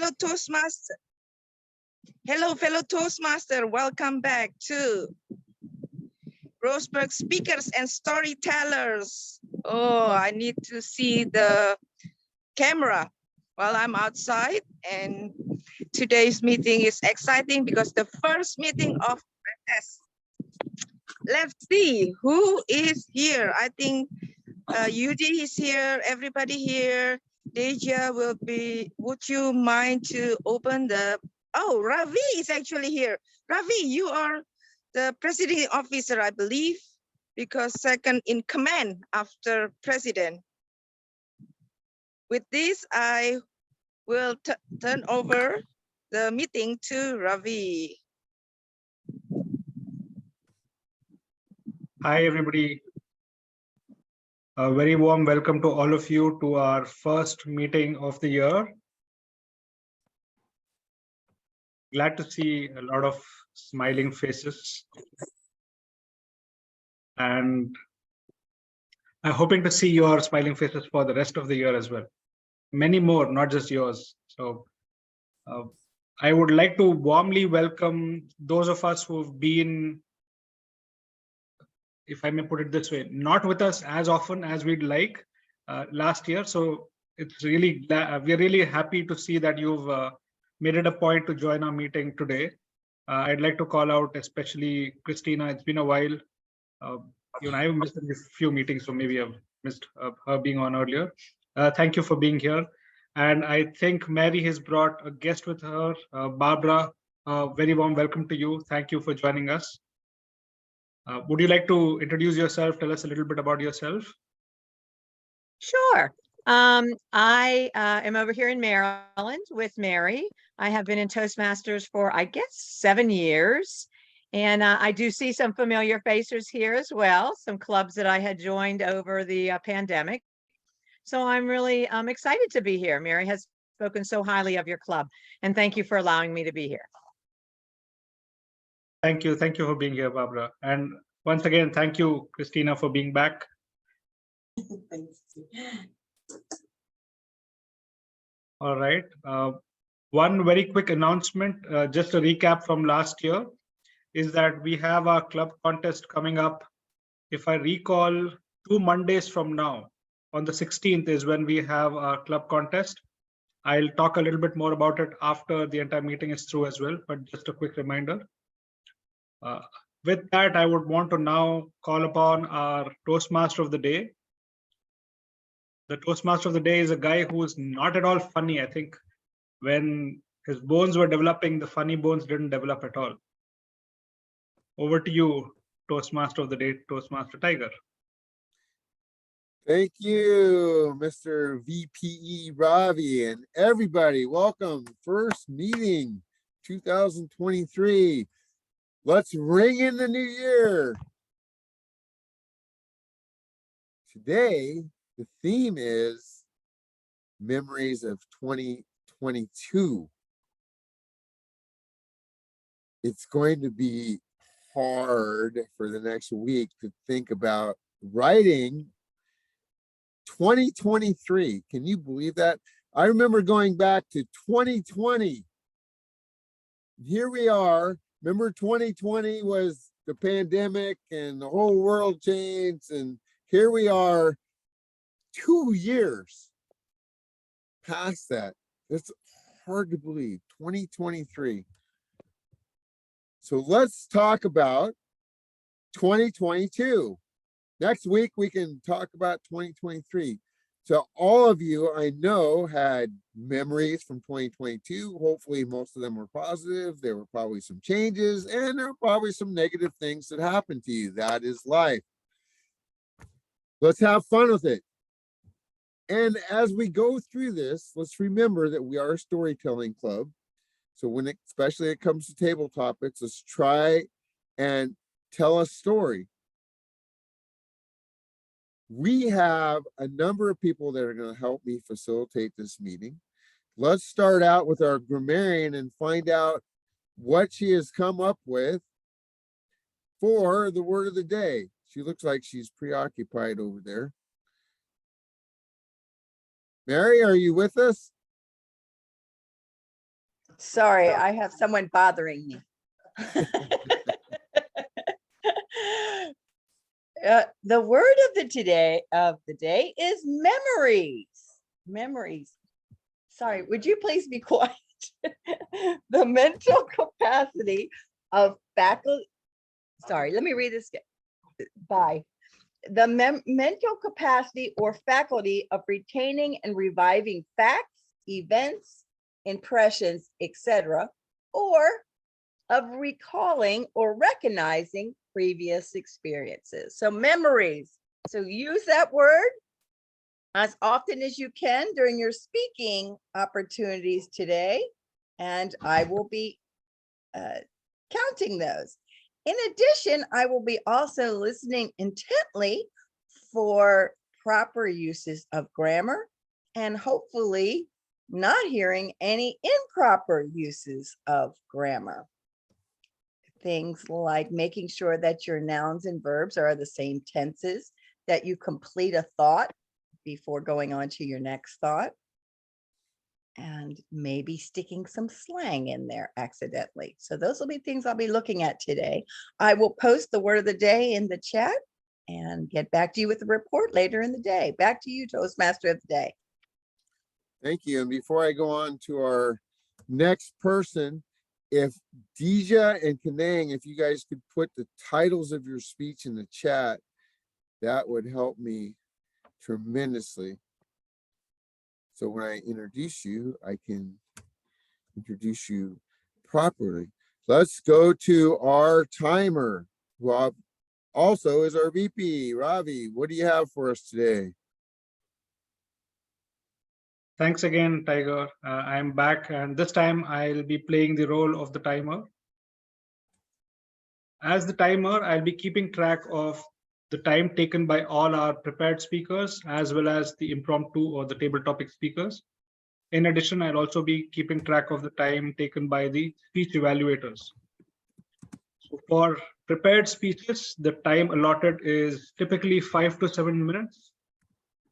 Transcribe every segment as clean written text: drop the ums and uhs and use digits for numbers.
fellow Toastmaster. Hello, fellow Toastmaster. Welcome back to Roseburg Speakers and Storytellers. Oh, I need to see the camera while I'm outside. And today's meeting is exciting because the first meeting of S. Let's see who is here. I think Yudi is here, everybody here. Deja will be, would you mind to open the, oh, Ravi is actually here. Ravi, you are the presiding officer, I believe, because second in command after president. With this, I will turn over the meeting to Ravi. Hi, everybody. A very warm welcome to all of you to our first meeting of the year. Glad to see a lot of smiling faces. And I'm hoping to see your smiling faces for the rest of the year as well. Many more, not just yours. So I would like to warmly welcome those of us who've been, if I may put it this way, not with us as often as we'd like last year. So it's really, we're really happy to see that you've made it a point to join our meeting today. I'd like to call out especially Christina. It's been a while. I've missed a few meetings, so maybe I've missed her being on earlier. Thank you for being here. And I think Mary has brought a guest with her, Barbara. Very warm welcome to you. Thank you for joining us. Would you like to introduce yourself? Tell us a little bit about yourself. Sure. I am over here in Maryland with Mary. I have been in Toastmasters for, I guess, 7 years. And I do see some familiar faces here as well, some clubs that I had joined over the pandemic. So I'm really excited to be here. Mary has spoken so highly of your club, and thank you for allowing me to be here. Thank you. Thank you for being here, Barbara. And once again, thank you, Christina, for being back. Thanks. All right. One very quick announcement, just a recap from last year, is that we have our club contest coming up. If I recall, 2 Mondays from now, on the 16th is when we have our club contest. I'll talk a little bit more about it after the entire meeting is through as well, but just a quick reminder. With that, I would want to now call upon our Toastmaster of the day. The Toastmaster of the day is a guy who is not at all funny. I think when his bones were developing, the funny bones didn't develop at all. Over to you, Toastmaster of the day, Toastmaster Tiger. Thank you, Mr. VPE Ravi, and everybody. Welcome. First meeting 2023. Let's ring in the new year. Today, the theme is memories of 2022. It's going to be hard for the next week to think about writing 2023. Can you believe that? I remember going back to 2020. Here we are. Remember 2020 was the pandemic and the whole world changed, and here we are 2 years past that. It's hard to believe. 2023. So let's talk about 2022. Next week, we can talk about 2023. So all of you I know had memories from 2022. Hopefully most of them were positive. There were probably some changes, and there were probably some negative things that happened to you. That is life. Let's have fun with it. And as we go through this, let's remember that we are a storytelling club. So when especially it comes to table topics, let's try and tell a story. We have a number of people that are going to help me facilitate this meeting. Let's start out with our grammarian and find out what she has come up with for the word of the day. She looks like she's preoccupied over there. Mary, are you with us? Sorry, I have someone bothering me. The word of the day is memories. Memories. Sorry, would you please be quiet? The mental capacity of faculty. Sorry, let me read this again. Bye. The mental capacity or faculty of retaining and reviving facts, events, impressions, etc., or of recalling or recognizing previous experiences. So memories. So use that word as often as you can during your speaking opportunities today, and I will be counting those. In addition, I will be also listening intently for proper uses of grammar and hopefully not hearing any improper uses of grammar. Things like making sure that your nouns and verbs are the same tenses, that you complete a thought before going on to your next thought, and maybe sticking some slang in there accidentally. So those will be things I'll be looking at today. I will post the word of the day in the chat and get back to you with the report later in the day. Back to you, Toastmaster of the day. Thank you. And before I go on to our next person, if Deja and Kanang, if you guys could put the titles of your speech in the chat, that would help me tremendously. So when I introduce you, I can introduce you properly. Let's go to our timer, who also is our VP. Ravi, what do you have for us today? Thanks again, Tiger. I'm back, and this time I'll be playing the role of the timer. As the timer, I'll be keeping track of the time taken by all our prepared speakers, as well as the impromptu or the table topic speakers. In addition, I'll also be keeping track of the time taken by the speech evaluators. So for prepared speeches, the time allotted is typically 5 to 7 minutes.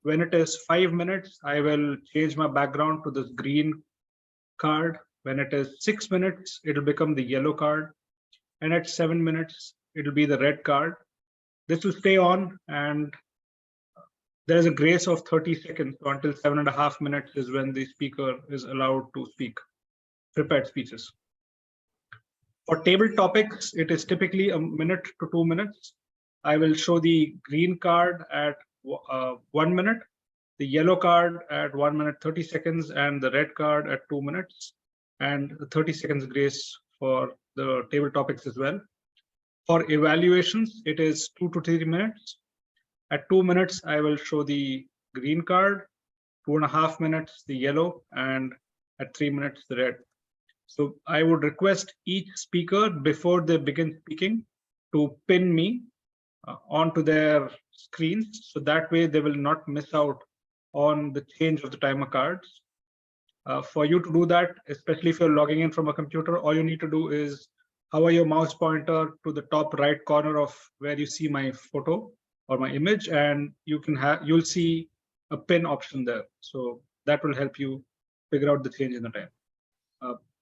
When it is 5 minutes, I will change my background to this green card. When it is 6 minutes, it'll become the yellow card. And at 7 minutes, it'll be the red card. This will stay on, and there is a grace of 30 seconds. So until 7.5 minutes is when the speaker is allowed to speak prepared speeches. For table topics, it is typically 1 minute to 2 minutes. I will show the green card at 1 minute, the yellow card at 1 minute 30 seconds, and the red card at 2 minutes, and 30 seconds grace for the table topics as well. For evaluations, it is 2 to 3 minutes. At 2 minutes, I will show the green card, 2.5 minutes, the yellow, and at 3 minutes, the red. So I would request each speaker before they begin speaking to pin me onto their screens. So that way they will not miss out on the change of the timer cards. For you to do that, especially if you're logging in from a computer, all you need to do is hover your mouse pointer to the top right corner of where you see my photo or my image, and you'll see a pin option there. So that will help you figure out the change in the time.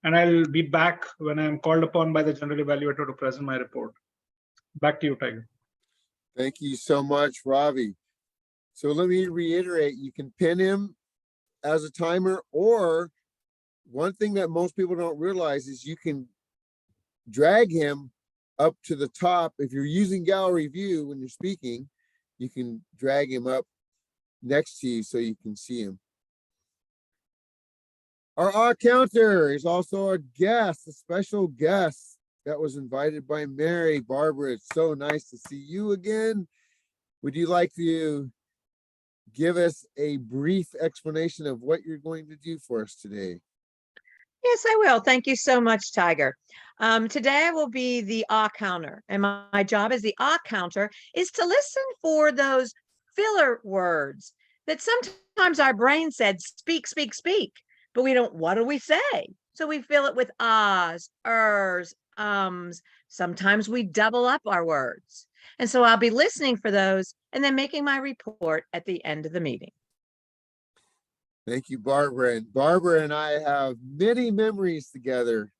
And I'll be back when I'm called upon by the general evaluator to present my report. Back to you, Tiger. Thank you so much, Ravi. So let me reiterate, you can pin him as a timer, or one thing that most people don't realize is you can drag him up to the top. If you're using gallery view when you're speaking, you can drag him up next to you so you can see him. Our counter is also a guest, a special guest that was invited by Mary. Barbara, it's so nice to see you again. Would you like to give us a brief explanation of what you're going to do for us today? Yes, I will. Thank you so much, Tiger. Today I will be the counter, and my job as the counter is to listen for those filler words that sometimes our brain said, speak, speak, speak, but we don't, what do we say? So we fill it with ahs, ers, ums. Sometimes we double up our words. And so I'll be listening for those and then making my report at the end of the meeting. Thank you, Barbara. And Barbara and I have many memories together.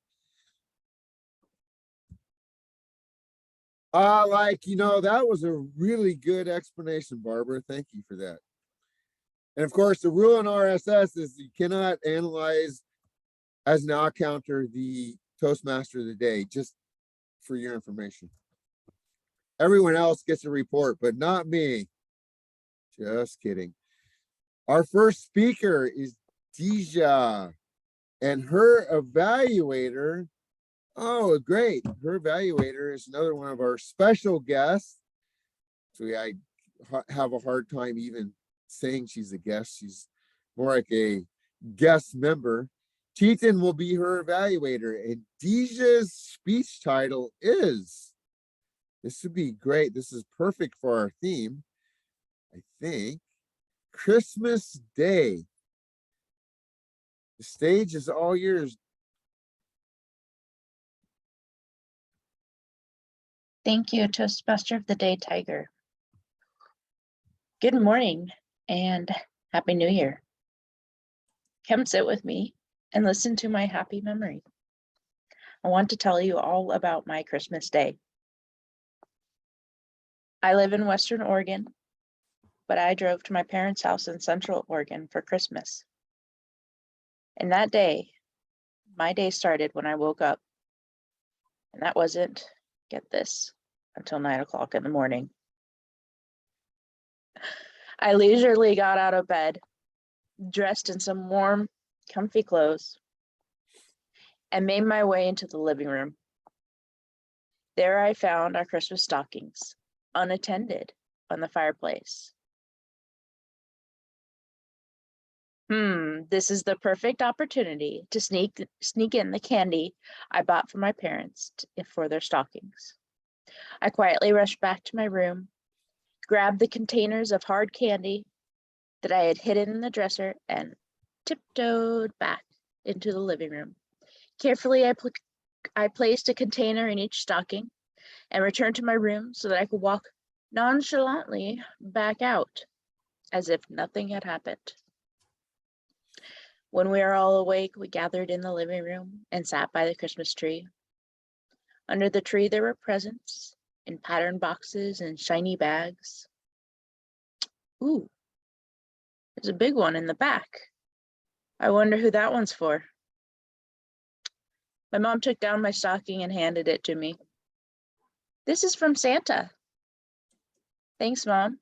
That was a really good explanation, Barbara. Thank you for that. And of course, the rule in RSS is you cannot analyze as an out counter the Toastmaster of the day, just for your information. Everyone else gets a report, but not me. Just kidding. Our first speaker is Deja, and her evaluator, oh, great. Her evaluator is another one of our special guests. So I have a hard time even saying she's a guest. She's more like a guest member. Teton will be her evaluator, and Deja's speech title is, this would be great. This is perfect for our theme, I think, Christmas Day. The stage is all yours. Thank you, Toastmaster of the Day, Tiger. Good morning and Happy New Year. Come sit with me and listen to my happy memory. I want to tell you all about my Christmas Day. I live in Western Oregon, but I drove to my parents' house in Central Oregon for Christmas. And that day, my day started when I woke up. And that wasn't, get this, until 9 o'clock in the morning. I leisurely got out of bed, dressed in some warm, comfy clothes, and made my way into the living room. There I found our Christmas stockings, unattended, on the fireplace. This is the perfect opportunity to sneak in the candy I bought for my parents for their stockings. I quietly rushed back to my room, grabbed the containers of hard candy that I had hidden in the dresser, and tiptoed back into the living room. Carefully, I placed a container in each stocking and returned to my room so that I could walk nonchalantly back out as if nothing had happened. When we were all awake, we gathered in the living room and sat by the Christmas tree. Under the tree, there were presents in patterned boxes and shiny bags. Ooh, there's a big one in the back. I wonder who that one's for. My mom took down my stocking and handed it to me. This is from Santa. Thanks, Mom.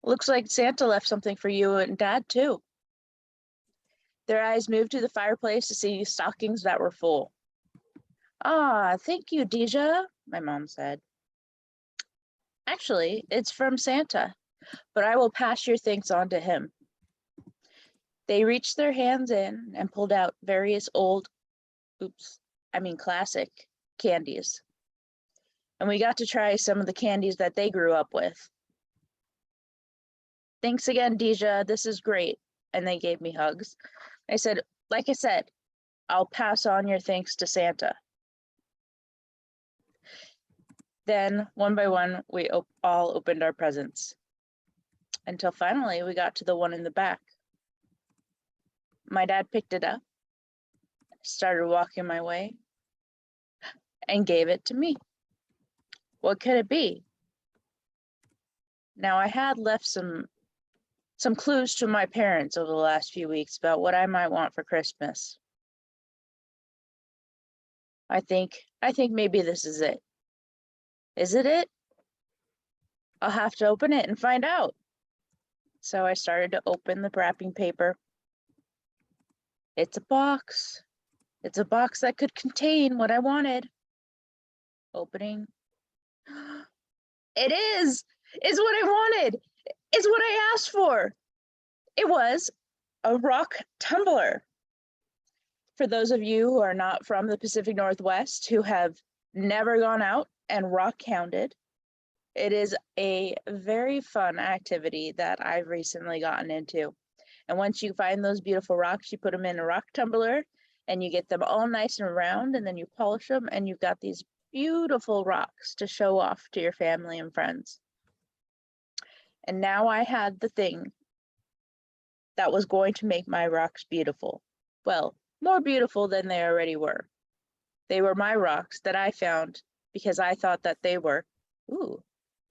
Looks like Santa left something for you and Dad, too. Their eyes moved to the fireplace to see stockings that were full. Ah, thank you, Deja, my mom said. Actually, it's from Santa, but I will pass your thanks on to him. They reached their hands in and pulled out various classic candies. And we got to try some of the candies that they grew up with. Thanks again, Deja, this is great. And they gave me hugs. I said, like I said, I'll pass on your thanks to Santa. Then, one by one, we all opened our presents. Until finally, we got to the one in the back. My dad picked it up, started walking my way, and gave it to me. What could it be? Now, I had left some clues to my parents over the last few weeks about what I might want for Christmas. I think maybe this is it. Is it it? I'll have to open it and find out. So I started to open the wrapping paper. It's a box. It's a box that could contain what I wanted. Opening. It is! It's what I wanted! It's what I asked for! It was a rock tumbler. For those of you who are not from the Pacific Northwest, who have never gone out and rock counted, it is a very fun activity that I've recently gotten into. And once you find those beautiful rocks, you put them in a rock tumbler and you get them all nice and round, and then you polish them, and you've got these beautiful rocks to show off to your family and friends. And now I had the thing that was going to make my rocks beautiful. Well, more beautiful than they already were. They were my rocks that I found because I thought that they were, ooh,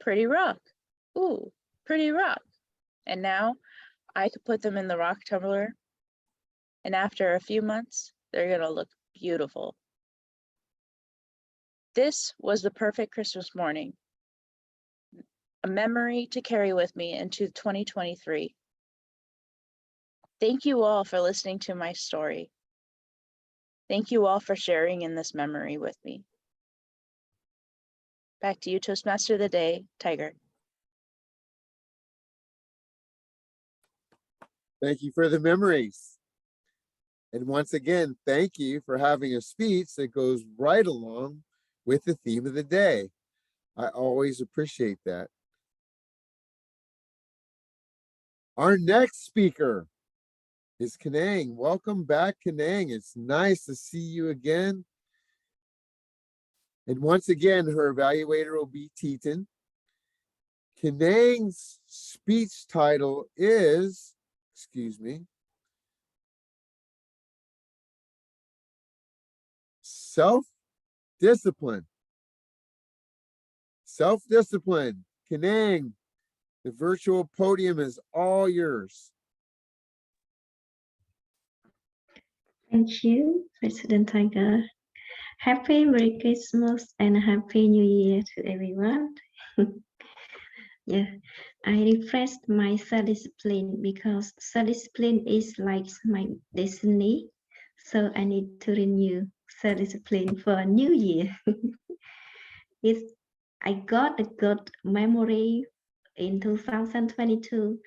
pretty rock. Ooh, pretty rock. And now I could put them in the rock tumbler, and after a few months, they're gonna look beautiful. This was the perfect Christmas morning, a memory to carry with me into 2023. Thank you all for listening to my story. Thank you all for sharing in this memory with me. Back to you, Toastmaster of the Day, Tiger. Thank you for the memories. And once again, thank you for having a speech that goes right along with the theme of the day. I always appreciate that. Our next speaker is Kanang. Welcome back, Kanang. It's nice to see you again. And once again, her evaluator will be Teton. Kanang's speech title is, excuse me, Self-Discipline. Self-discipline. Kanang, the virtual podium is all yours. Thank you, President Tiger. Happy Merry Christmas and Happy New Year to everyone. Yeah, I refreshed my self-discipline because self-discipline is like my destiny. So I need to renew self-discipline for a new year. I got a good memory in 2022.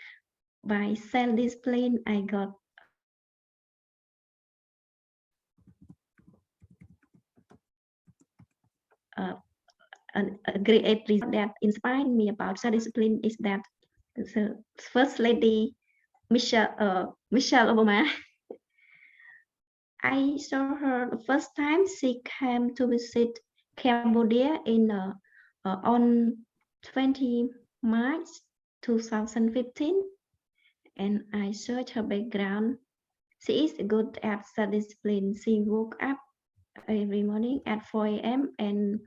By self-discipline, I got a great result that inspired me about self-discipline is that the First Lady Michelle Obama. I saw her the first time she came to visit Cambodia in on 20 March 2015, and I searched her background. She is good at self-discipline. She woke up every morning at 4 a.m. and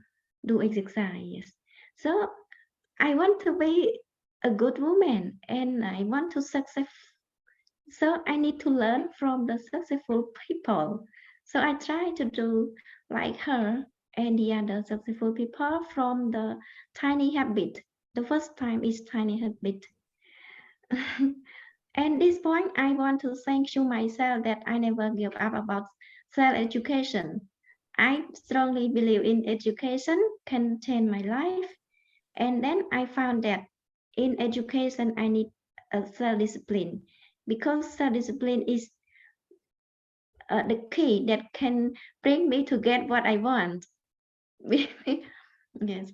do exercise. So I want to be a good woman and I want to succeed. So I need to learn from the successful people. So I try to do like her and the other successful people from the tiny habit. The first time is tiny habit. And this point, I want to thank you myself that I never give up about self-education. I strongly believe in education can change my life. And then I found that in education, I need a self-discipline because self-discipline is the key that can bring me to get what I want. Yes.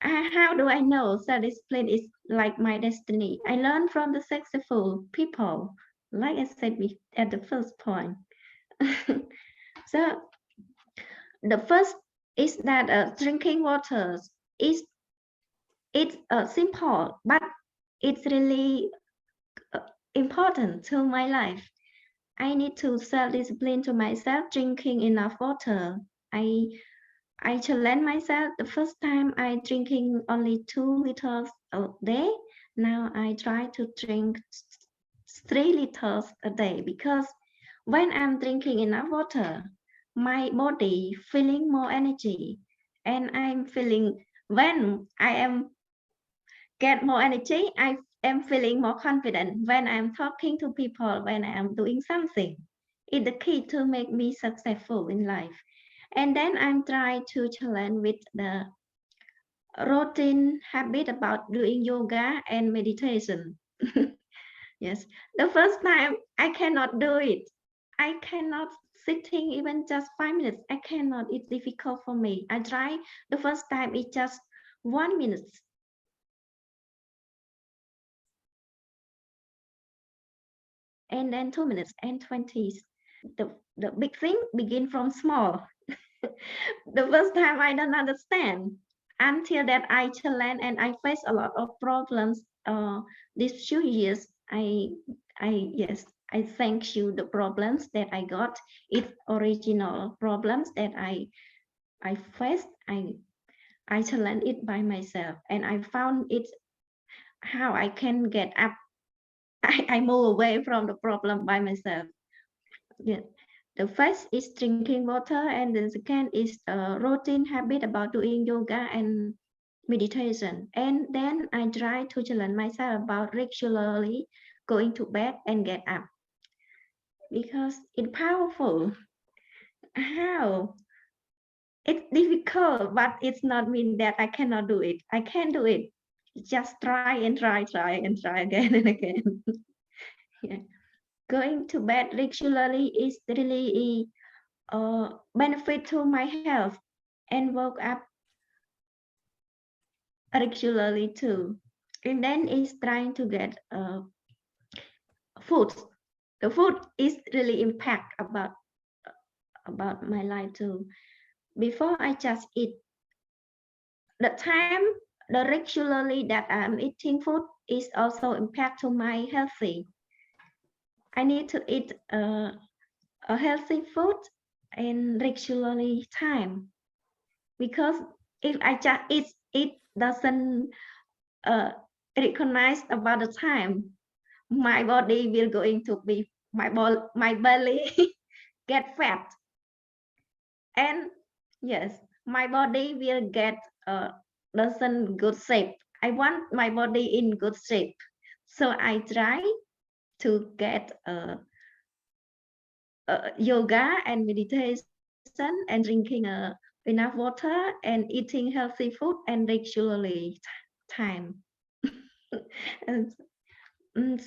How do I know self-discipline is like my destiny? I learned from the successful people, like I said at the first point. So the first is that drinking water is it's simple, but it's really important to my life. I need to self-discipline to myself, drinking enough water. I challenge myself. The first time I drinking only 2 liters a day. Now I try to drink 3 liters a day because when I'm drinking enough water, my body feeling more energy, and I'm feeling when I am get more energy, I am feeling more confident when I'm talking to people, when I am doing something. It's the key to make me successful in life. And then I'm trying to challenge with the routine habit about doing yoga and meditation. Yes, the first time I cannot do it. I cannot sitting even just 5 minutes. I cannot. It's difficult for me. I try the first time. It's just 1 minute. And then 2 minutes and 20. The big thing begin from small. The first time I don't understand until that I challenge and I face a lot of problems these few years. I thank you. The problems that I got, it's original problems that I faced. I challenged it by myself, and I found it how I can get up. I move away from the problem by myself. Yeah. The first is drinking water, and the second is a routine habit about doing yoga and meditation. And then I try to challenge myself about regularly going to bed and get up because it's powerful. How? It's difficult, but it's not mean that I cannot do it. I can do it. Just try and try and try again and again. Yeah. Going to bed regularly is really benefit to my health, and woke up regularly too. And then is trying to get food. The food is really impact about my life too. Before I just eat, the time, the regularly that I'm eating food is also impact to my healthy. I need to eat a healthy food and regularly time, because if I just eat, it doesn't recognize about the time. My body will going to be my belly get fat, and yes, my body will get doesn't good shape. I want my body in good shape, so I try to get yoga and meditation and drinking enough water and eating healthy food and regularly time. And,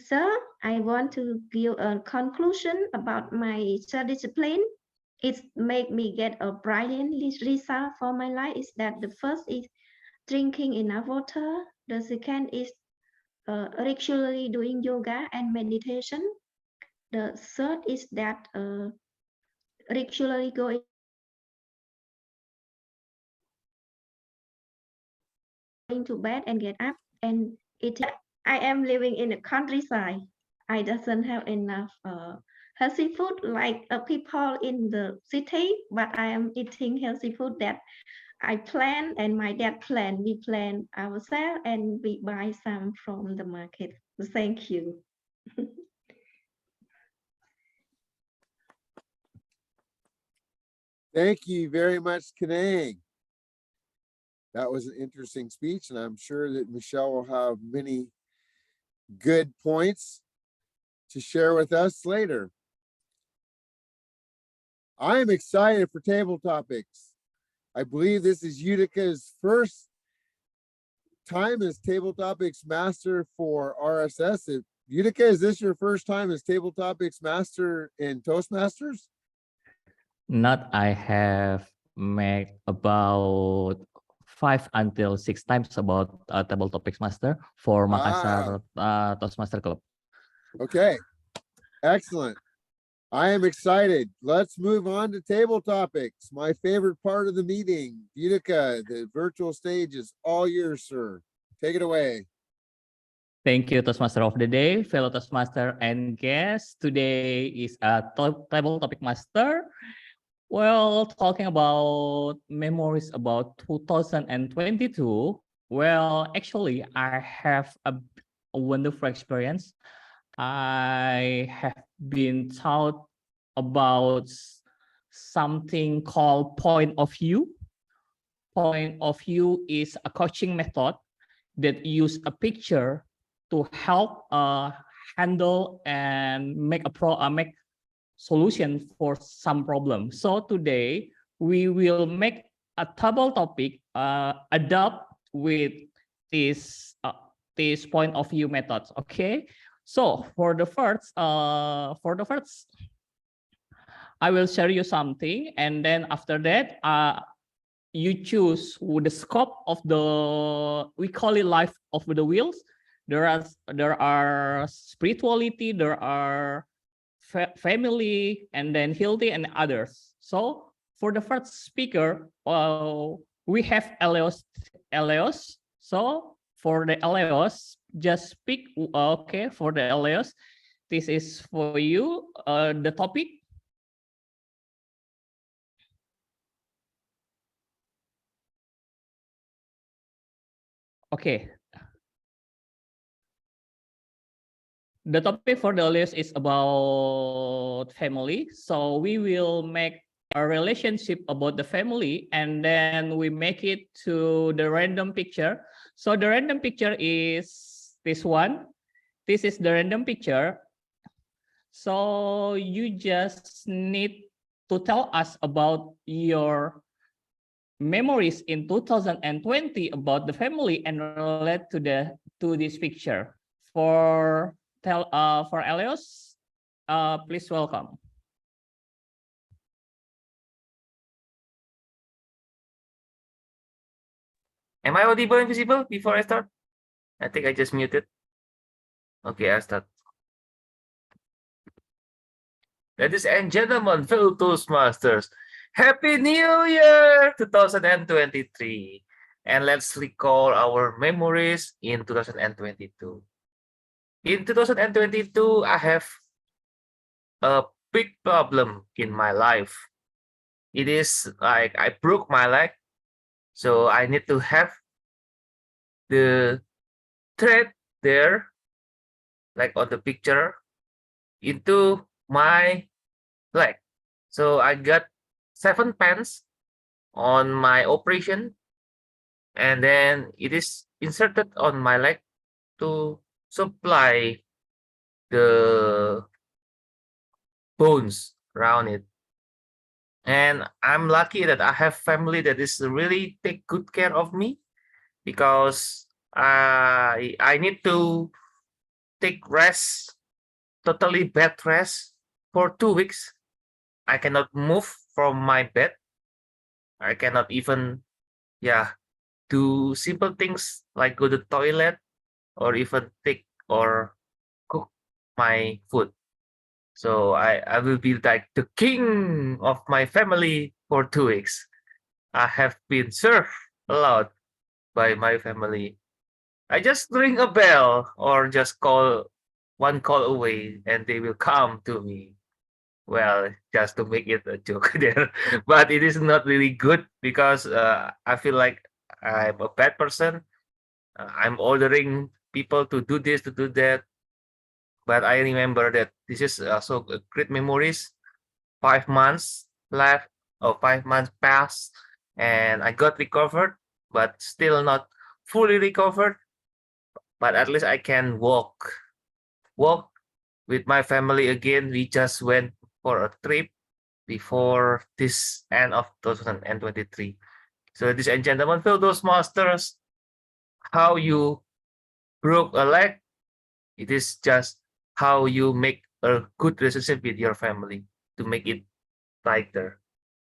so I want to give a conclusion about my self-discipline. It made me get a brilliant result for my life. Is that the first is drinking enough water. The second is regularly doing yoga and meditation. The third is that regularly going to bed and get up and eating. I am living in the countryside. I doesn't have enough healthy food like people in the city, but I am eating healthy food that I plan and my dad plan. We plan ourselves and we buy some from the market. Thank you. Thank you very much, Kanang. That was an interesting speech, and I'm sure that Michelle will have many good points to share with us later. I am excited for table topics. I believe this is Utica's first time as table topics master for RSS. Utica, is this your first time as table topics master in Toastmasters? Not, I have made about 5 until 6 times about table topics master for Makassar Toastmaster Club. Okay, excellent. I am excited. Let's move on to table topics. My favorite part of the meeting. Utica, the virtual stage is all yours, sir. Take it away. Thank you, Toastmaster of the day, fellow Toastmaster and guests. Today is a table topic master. Well, talking about memories about 2022. Well, actually, I have a wonderful experience. I have been taught about something called point of view. Point of view is a coaching method that use a picture to help handle and make make solution for some problem. So today we will make a table topic adapt with this point of view methods. Okay. So for the first, I will share you something, and then after that, you choose the scope of the, we call it life of the wheels. There are spirituality, there are family, and then healthy and others. So for the first speaker, we have Eleos. So for the Eleos, just speak. Okay, for the Eleos, this is for you. The topic. Okay. The topic for the list is about family. So we will make a relationship about the family, and then we make it to the random picture. So the random picture is this one. This is the random picture. So you just need to tell us about your memories in 2020 about the family and relate to this picture. For Elios, please welcome. Am I audible and visible before I start? I think I just muted. Okay, I'll start. Ladies and gentlemen, fellow Toastmasters, Happy New Year 2023. And let's recall our memories in 2022. In 2022, I have a big problem in my life. It is like I broke my leg, so I need to have the thread there, like on the picture, into my leg. So I got 7 pens on my operation, and then it is inserted on my leg to supply the bones around it. And I'm lucky that I have family that is really take good care of me, because I need to take rest, totally bed rest for 2 weeks. I cannot move from my bed. I cannot even, do simple things like go to the toilet or even take or cook my food. So I will be like the king of my family for 2 weeks. I have been served a lot by my family. I just ring a bell or just call one call away and they will come to me. Well, just to make it a joke there, but it is not really good because I feel like I'm a bad person. I'm ordering people to do this, to do that. But I remember that this is also great memories. 5 months left, or 5 months passed, and I got recovered, but still not fully recovered. But at least I can walk with my family again. We just went for a trip before this end of 2023. So, ladies and gentlemen, fellow Toastmasters, how you broke a leg, it is just how you make a good relationship with your family to make it tighter.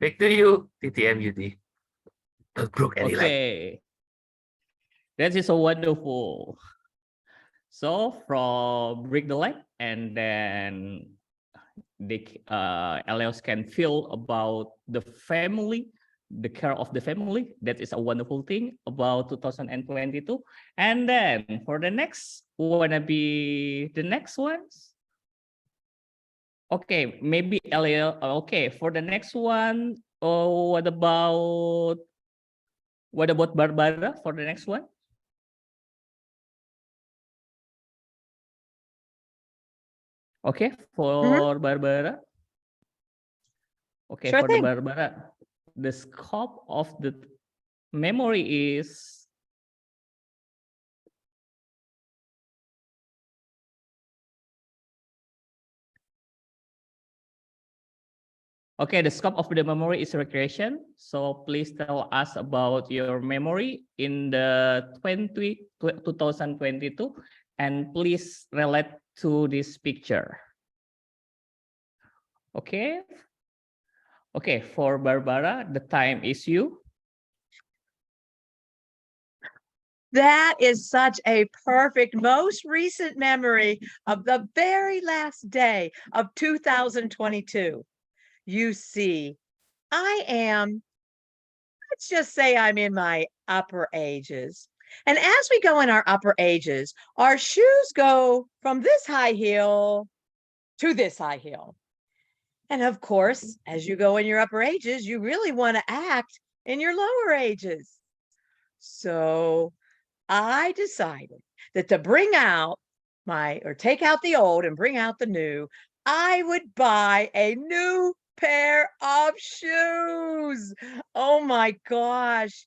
Back to you, TTMUD. Don't broke any leg. Okay. That is so wonderful. So from break the leg, and then Elios can feel about the family, the care of the family. That is a wonderful thing about 2022. And then for the next, wanna be the next ones? Okay, maybe Elios. Okay, for the next one, what about Barbara for the next one? Okay, for Barbara. Okay, Sure for thing. the Barbara, the scope of the memory is okay. The scope of the memory is recreation. So please tell us about your memory in the 2022, and please relate to this picture. Okay. Okay, for Barbara, the time is you. That is such a perfect, most recent memory of the very last day of 2022. You see, let's just say I'm in my upper ages. And as we go in our upper ages, our shoes go from this high heel to this high heel. And of course, as you go in your upper ages, you really want to act in your lower ages. So I decided that to bring out take out the old and bring out the new, I would buy a new pair of shoes. Oh my gosh.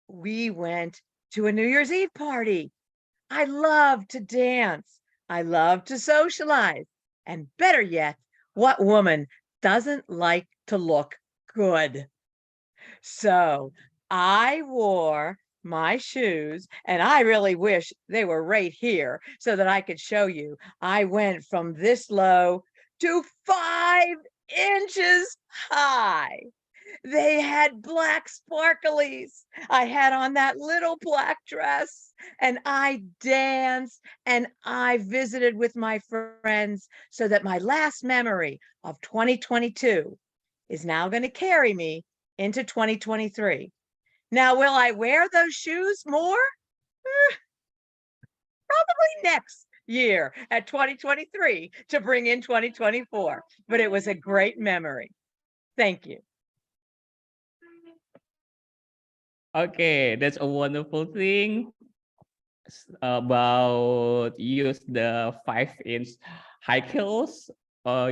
We went to a New Year's Eve party. I love to dance. I love to socialize. And better yet, what woman doesn't like to look good? So I wore my shoes, and I really wish they were right here so that I could show you. I went from this low to 5 inches high. They had black sparklies. I had on that little black dress, and I danced and I visited with my friends, so that my last memory of 2022 is now going to carry me into 2023. Now, will I wear those shoes more? Probably next year at 2023 to bring in 2024, but it was a great memory. Thank you. Okay, that's a wonderful thing about use the 5-inch high heels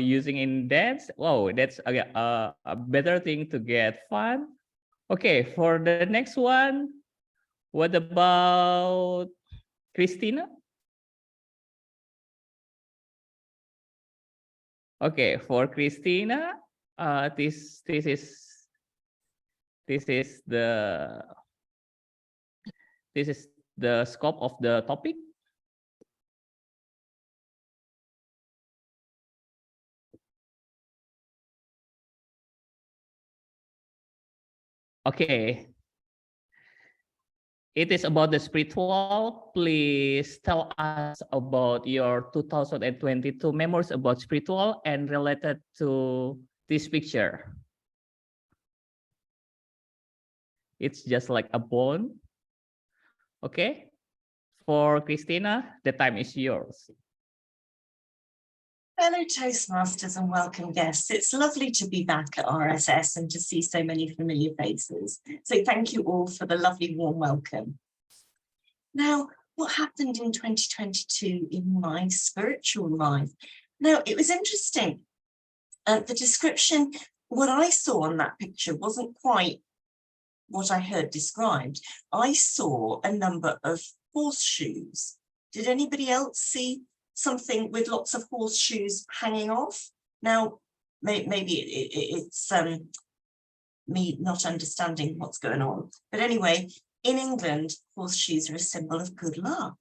using in dance. Wow, that's a better thing to get fun. Okay, for the next one, what about Christina? Okay, for Christina, this is the scope of the topic. Okay. It is about the spiritual. Please tell us about your 2022 memories about spiritual and related to this picture. It's just like a bone. Okay. For Christina, the time is yours. Fellow Toastmasters and welcome guests. It's lovely to be back at RSS and to see so many familiar faces. So thank you all for the lovely warm welcome. Now, what happened in 2022 in my spiritual life? Now, it was interesting. The description, what I saw on that picture wasn't quite what I heard described. I saw a number of horseshoes. Did anybody else see something with lots of horseshoes hanging off? Now, maybe it's me not understanding what's going on. But anyway, in England, horseshoes are a symbol of good luck.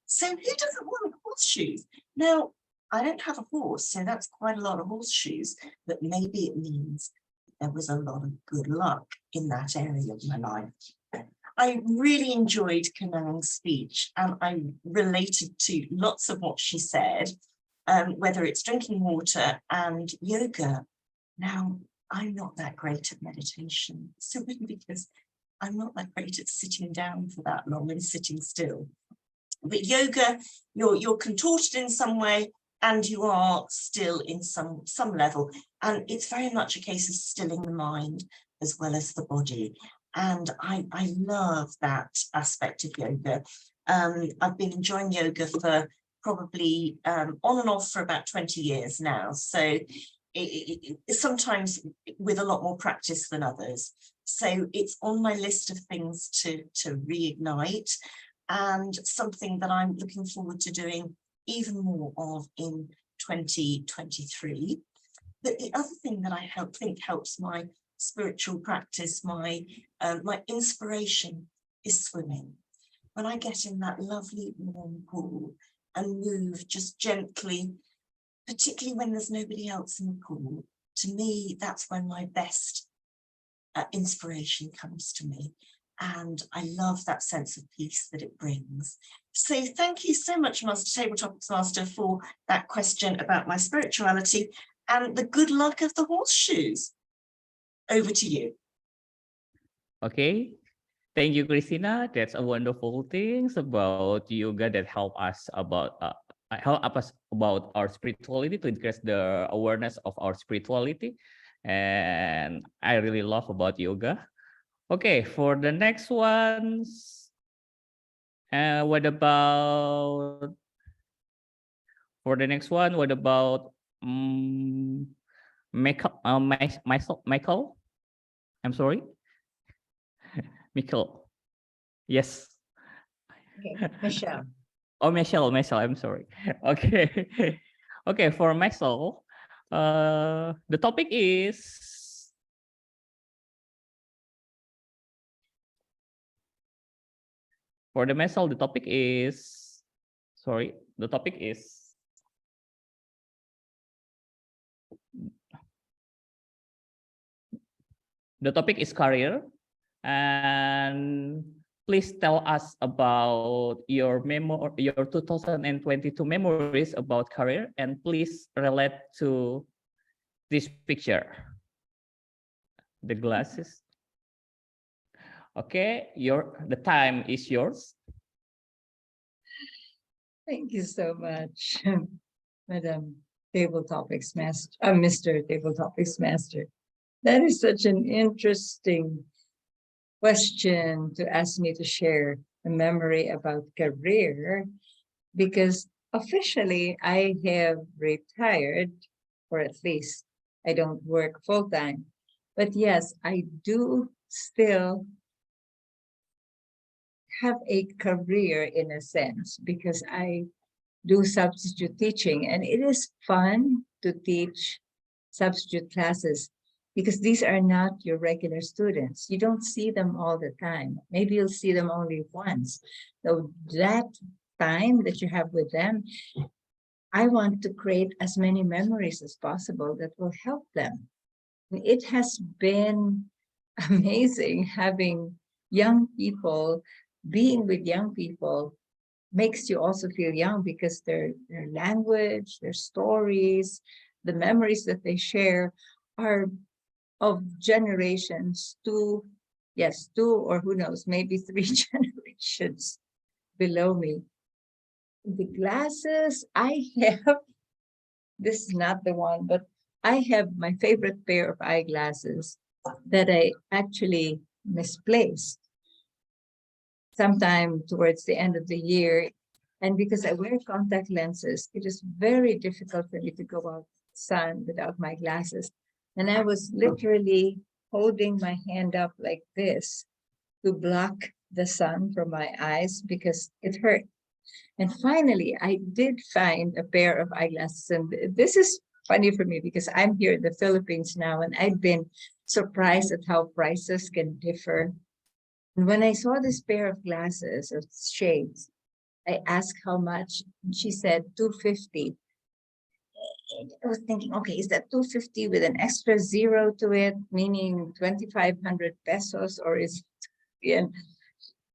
So who doesn't want horseshoes? Now, I don't have a horse, so that's quite a lot of horseshoes, but maybe it means there was a lot of good luck in that area of my life. I really enjoyed Kanang's speech, and I related to lots of what she said, whether it's drinking water and yoga. Now, I'm not that great at meditation, simply because I'm not that great at sitting down for that long and sitting still. But yoga, you're contorted in some way, and you are still in some level. And it's very much a case of stilling the mind as well as the body. And I love that aspect of yoga. I've been enjoying yoga for probably on and off for about 20 years now. So sometimes with a lot more practice than others. So it's on my list of things to reignite, and something that I'm looking forward to doing even more of in 2023. But the other thing that I think helps my spiritual practice, my inspiration, is swimming. When I get in that lovely warm pool and move just gently, particularly when there's nobody else in the pool, to me, that's when my best inspiration comes to me. And I love that sense of peace that it brings. So thank you so much, Tabletop Master, for that question about my spirituality and the good luck of the horseshoes. Over to you. Okay. Thank you, Christina. That's a wonderful thing about yoga that help us about help us about our spirituality, to increase the awareness of our spirituality. And I really love about yoga. Okay, for the next ones, what about for the next one? What about Michael? I'm sorry, Michael. Yes. Okay, Michelle. Oh, Michelle, I'm sorry. Okay. Okay, for Michelle, the topic is for the Michelle, the topic is sorry, the topic is career. And please tell us about your 2022 memories about career, and please relate to this picture. The glasses. Okay, the time is yours. Thank you so much, Madam Table Topics Master, Mr. Table Topics Master. That is such an interesting question to ask me to share a memory about career, because officially I have retired, or at least I don't work full time. But yes, I do still have a career in a sense, because I do substitute teaching, and it is fun to teach substitute classes because these are not your regular students. You don't see them all the time. Maybe you'll see them only once. So that time that you have with them, I want to create as many memories as possible that will help them. It has been amazing having young people, being with young people makes you also feel young, because their language, their stories, the memories that they share are of generations, two, or who knows, maybe 3 generations below me. The glasses I have, this is not the one, but I have my favorite pair of eyeglasses that I actually misplaced sometime towards the end of the year. And because I wear contact lenses, it is very difficult for me to go out sun without my glasses. And I was literally holding my hand up like this to block the sun from my eyes because it hurt. And finally, I did find a pair of eyeglasses. And this is funny for me because I'm here in the Philippines now, and I've been surprised at how prices can differ. And when I saw this pair of glasses or shades, I asked how much. She said $250. I was thinking, okay, is that $250 with an extra zero to it, meaning 2,500 pesos, or is it? And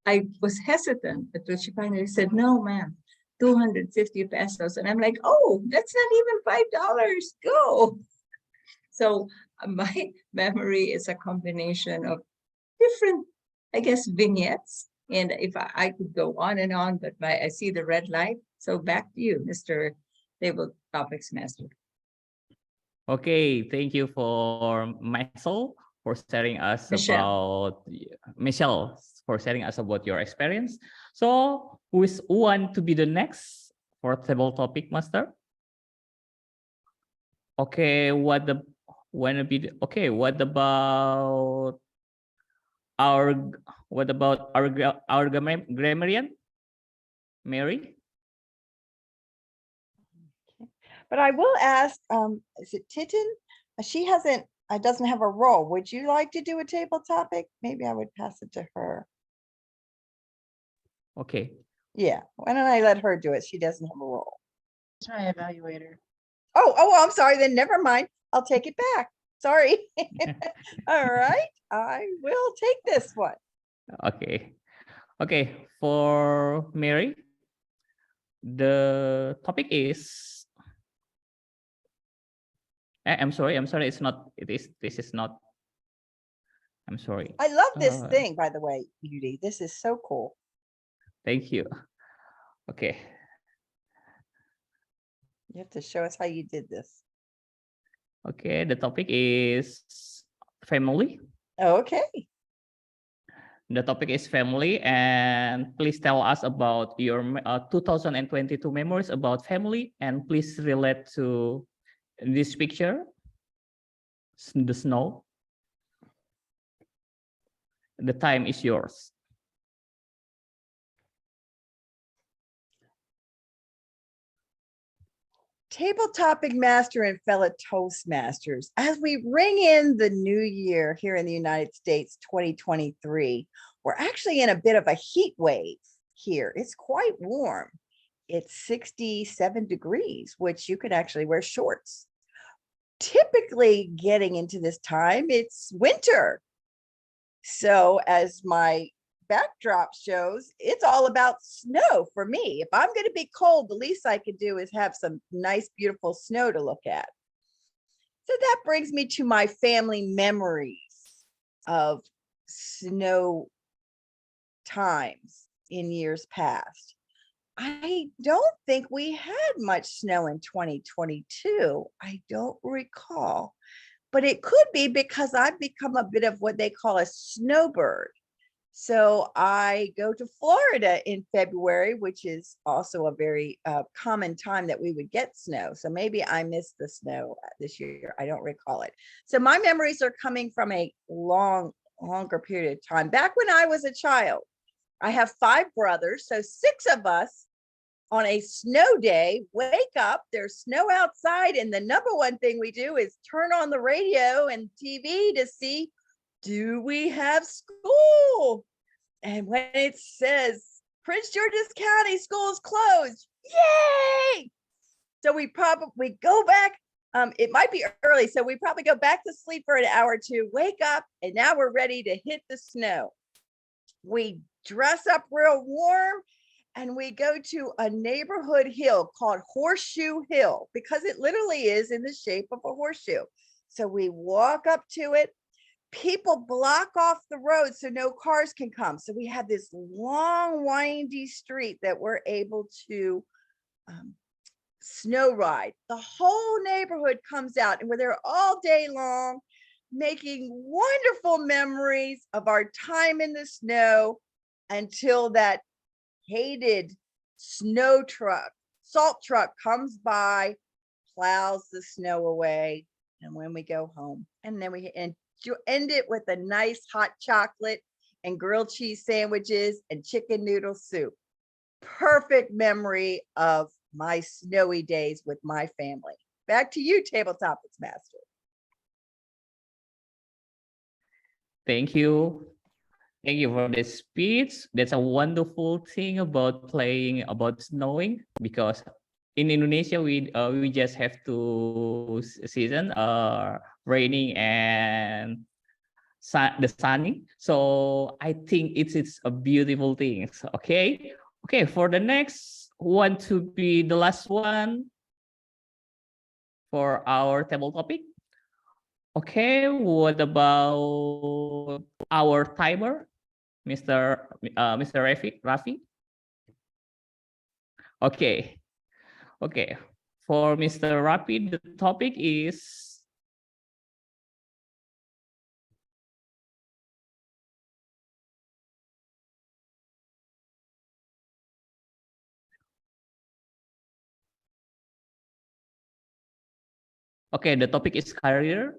I was hesitant until she finally said, no, ma'am, 250 pesos. And I'm like, oh, that's not even $5. Go. So my memory is a combination of different, I guess, vignettes. And if I could go on and on, but I see the red light. So back to you, Mr. Table Topics Master. Okay, thank you for Michelle for sharing us about Michelle for sharing us about your experience. So who want to be the next for Table Topic Master? Okay, what about our grammarian, Mary? But I will ask, is it Titin? She doesn't have a role. Would you like to do a table topic? Maybe I would pass it to her. Okay. Yeah, why don't I let her do it? She doesn't have a role. It's my evaluator. Oh, I'm sorry, then never mind. I'll take it back. Sorry. All right, I will take this one. Okay. Okay, for Mary, the topic is I'm sorry, it's not, this is not, I'm sorry. I love this thing, by the way, Beauty. This is so cool. Thank you. Okay. You have to show us how you did this. Okay, the topic is family. Okay. The topic is family, and please tell us about your 2022 memories about family, and please relate to this picture, the snow. The time is yours. Table topic master and fellow Toastmasters, as we ring in the new year here in the United States, 2023, we're actually in a bit of a heat wave here. It's quite warm. It's 67 degrees, which you could actually wear shorts. Typically getting into this time, it's winter. So as my backdrop shows, it's all about snow for me. If I'm going to be cold, the least I could do is have some nice, beautiful snow to look at. So that brings me to my family memories of snow times in years past. I don't think we had much snow in 2022. I don't recall, but it could be because I've become a bit of what they call a snowbird. So I go to Florida in February, which is also a very common time that we would get snow. So maybe I missed the snow this year. I don't recall it. So my memories are coming from a longer period of time. Back when I was a child, I have 5 brothers. So 6 of us on a snow day, wake up, there's snow outside. And the number one thing we do is turn on the radio and TV to see, do we have school? And when it says Prince George's County schools closed, yay! So we probably go back. It might be early, so we probably go back to sleep for an hour or two, wake up, and now we're ready to hit the snow. We dress up real warm, and we go to a neighborhood hill called Horseshoe Hill, because it literally is in the shape of a horseshoe. So we walk up to it. People block off the road so no cars can come. So we have this long, windy street that we're able to snow ride. The whole neighborhood comes out, and we're there all day long, making wonderful memories of our time in the snow until that hated snow truck, salt truck comes by, plows the snow away. And when we go home, and then we end it with a nice hot chocolate and grilled cheese sandwiches and chicken noodle soup. Perfect memory of my snowy days with my family. Back to you, Table Topics Master. Thank you. Thank you for this speech. That's a wonderful thing about playing about snowing, because in Indonesia we just have 2 seasons, raining and the sunny. So I think it's a beautiful thing. Okay. Okay, for the next one to be the last one for our table topic. Okay, what about our timer, Mr. Rafi? Okay. Okay, for Mr. Rafi, the topic is okay, the topic is career.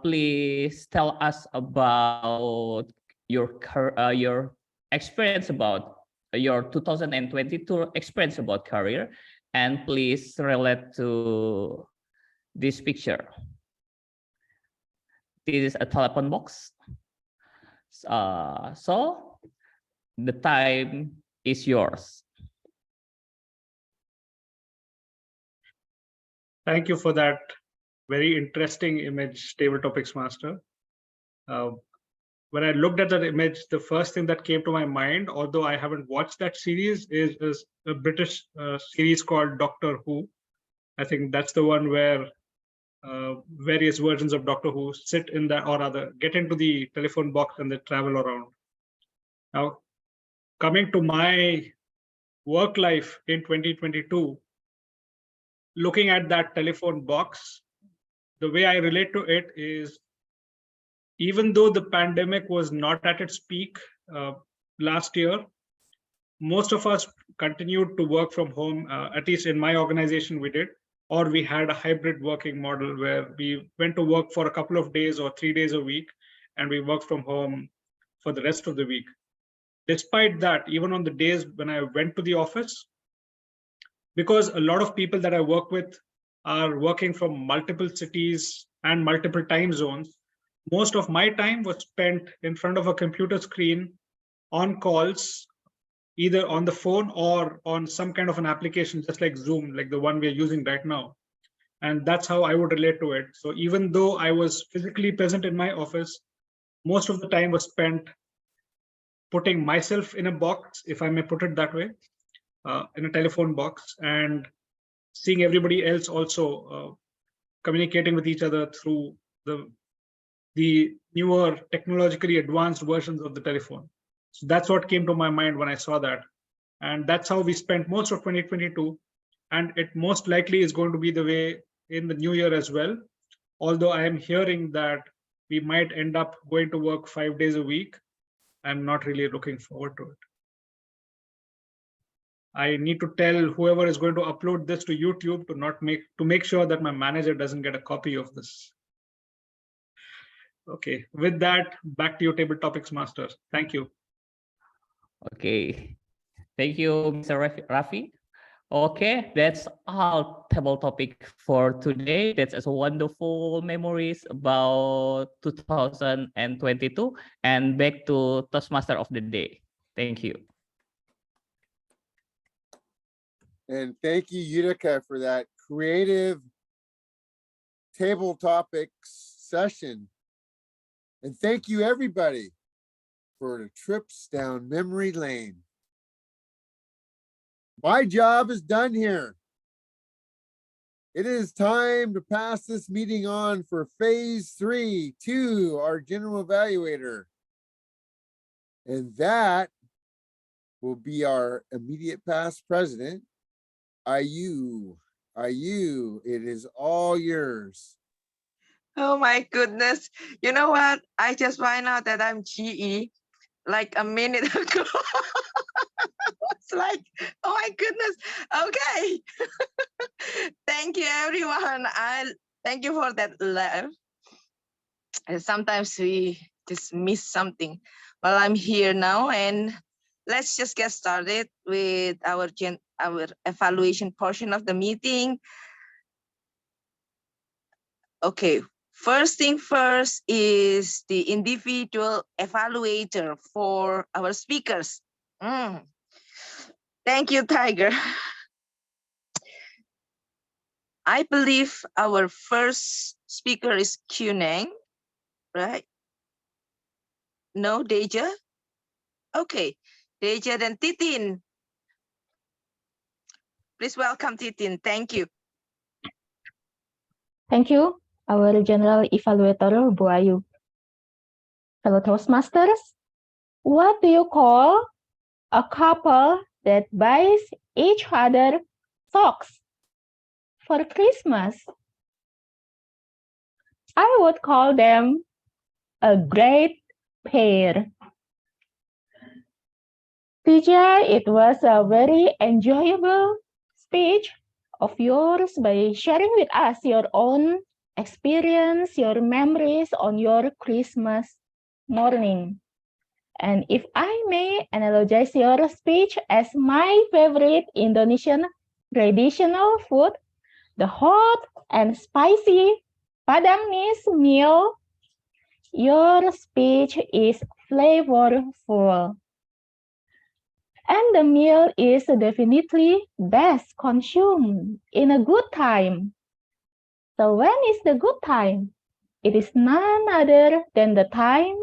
Please tell us about your experience about your 2022 experience about career, and please relate to this picture. This is a telephone box. So the time is yours. Thank you for that very interesting image, Table Topics Master. When I looked at that image, the first thing that came to my mind, although I haven't watched that series, is a British series called Doctor Who. I think that's the one where various versions of Doctor Who sit in that, or rather get into the telephone box and they travel around. Now, coming to my work life in 2022, looking at that telephone box, the way I relate to it is, even though the pandemic was not at its peak last year, most of us continued to work from home, at least in my organization we did, or we had a hybrid working model where we went to work for a couple of days or 3 days a week, and we worked from home for the rest of the week. Despite that, even on the days when I went to the office, because a lot of people that I work with are working from multiple cities and multiple time zones, most of my time was spent in front of a computer screen on calls, either on the phone or on some kind of an application, just like Zoom, like the one we're using right now. And that's how I would relate to it. So even though I was physically present in my office, most of the time was spent putting myself in a box, if I may put it that way, in a telephone box, and seeing everybody else also communicating with each other through the newer technologically advanced versions of the telephone. So that's what came to my mind when I saw that. And that's how we spent most of 2022. And it most likely is going to be the way in the new year as well. Although I am hearing that we might end up going to work 5 days a week, I'm not really looking forward to it. I need to tell whoever is going to upload this to YouTube to make sure that my manager doesn't get a copy of this. Okay, with that, back to you, Table Topics Master. Thank you. Okay, thank you, Mr. Rafi. Okay, that's all table topic for today. That's a wonderful memories about 2022, and back to Toastmaster of the day. Thank you. And thank you, Utica, for that creative table topics session. And thank you, everybody, for the trips down memory lane. My job is done here. It is time to pass this meeting on for phase 3 to our general evaluator. And that will be our immediate past president, IU. IU, it is all yours. Oh my goodness. You know what? I just find out that I'm GE like a minute ago. It's like, oh my goodness. Okay. Thank you, everyone. Thank you for that laugh. And sometimes we just miss something. Well, I'm here now, and let's just get started with our evaluation portion of the meeting. Okay, first thing first is the individual evaluator for our speakers. Thank you, Tiger. I believe our first speaker is Qneng, right? No, Deja? Okay, Deja and Titin. Please welcome Titin. Thank you. Thank you, our General Evaluator, Bu Ayu. Fellow Toastmasters, what do you call a couple that buys each other socks for Christmas? I would call them a great pair. Teacher, it was a very enjoyable speech of yours by sharing with us your own experience, your memories on your Christmas morning. And if I may analogize your speech as my favorite Indonesian traditional food, the hot and spicy Padang Nis meal, your speech is flavorful. And the meal is definitely best consumed in a good time. So when is the good time? It is none other than the time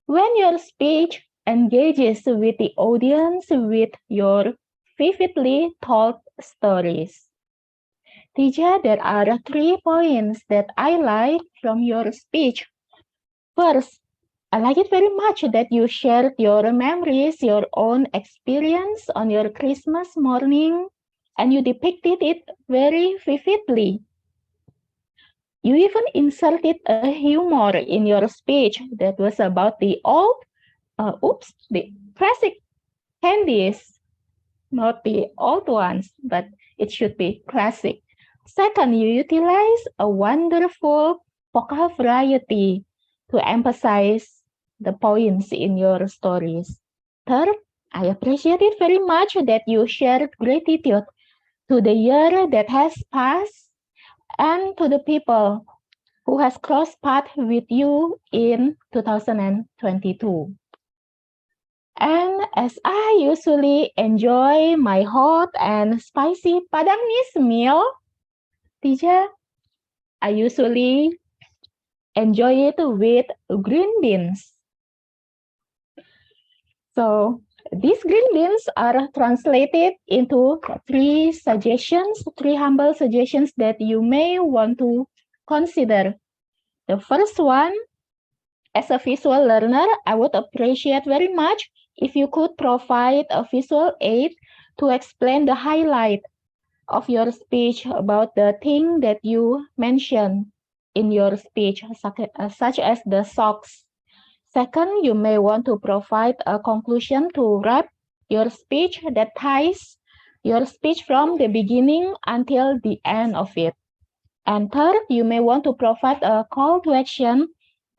when your speech engages with the audience with your vividly told stories. Teacher, there are 3 points that I like from your speech. First, I like it very much that you shared your memories, your own experience on your Christmas morning, and you depicted it very vividly. You even inserted a humor in your speech that was about the the classic candies, not the old ones, but it should be classic. Second, you utilize a wonderful vocal variety to emphasize the points in your stories. Third, I appreciate it very much that you shared gratitude to the year that has passed and to the people who has crossed paths with you in 2022. And as I usually enjoy my hot and spicy Padangese meal, teacher, I usually enjoy it with green beans. So these green beans are translated into three humble suggestions that you may want to consider. The first one, as a visual learner, I would appreciate very much if you could provide a visual aid to explain the highlight of your speech about the thing that you mentioned in your speech, such as the socks. Second, you may want to provide a conclusion to wrap your speech that ties your speech from the beginning until the end of it. And third, you may want to provide a call to action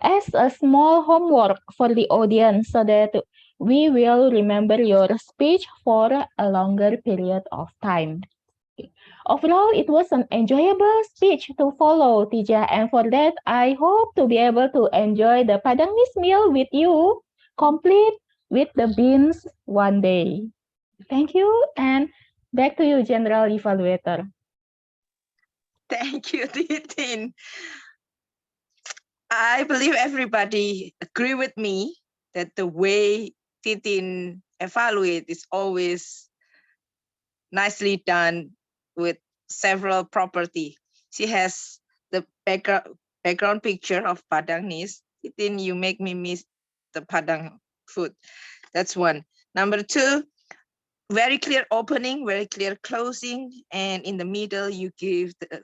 as a small homework for the audience so that we will remember your speech for a longer period of time. Overall, it was an enjoyable speech to follow, Tija, and for that, I hope to be able to enjoy the Padangese meal with you, complete with the beans one day. Thank you, and back to you, General Evaluator. Thank you, Titin. I believe everybody agree with me that the way Titin evaluate is always nicely done with several property. She has the background picture of Padangese. Titin, you make me miss the Padang food. That's one. Number two, very clear opening, very clear closing, and in the middle you give the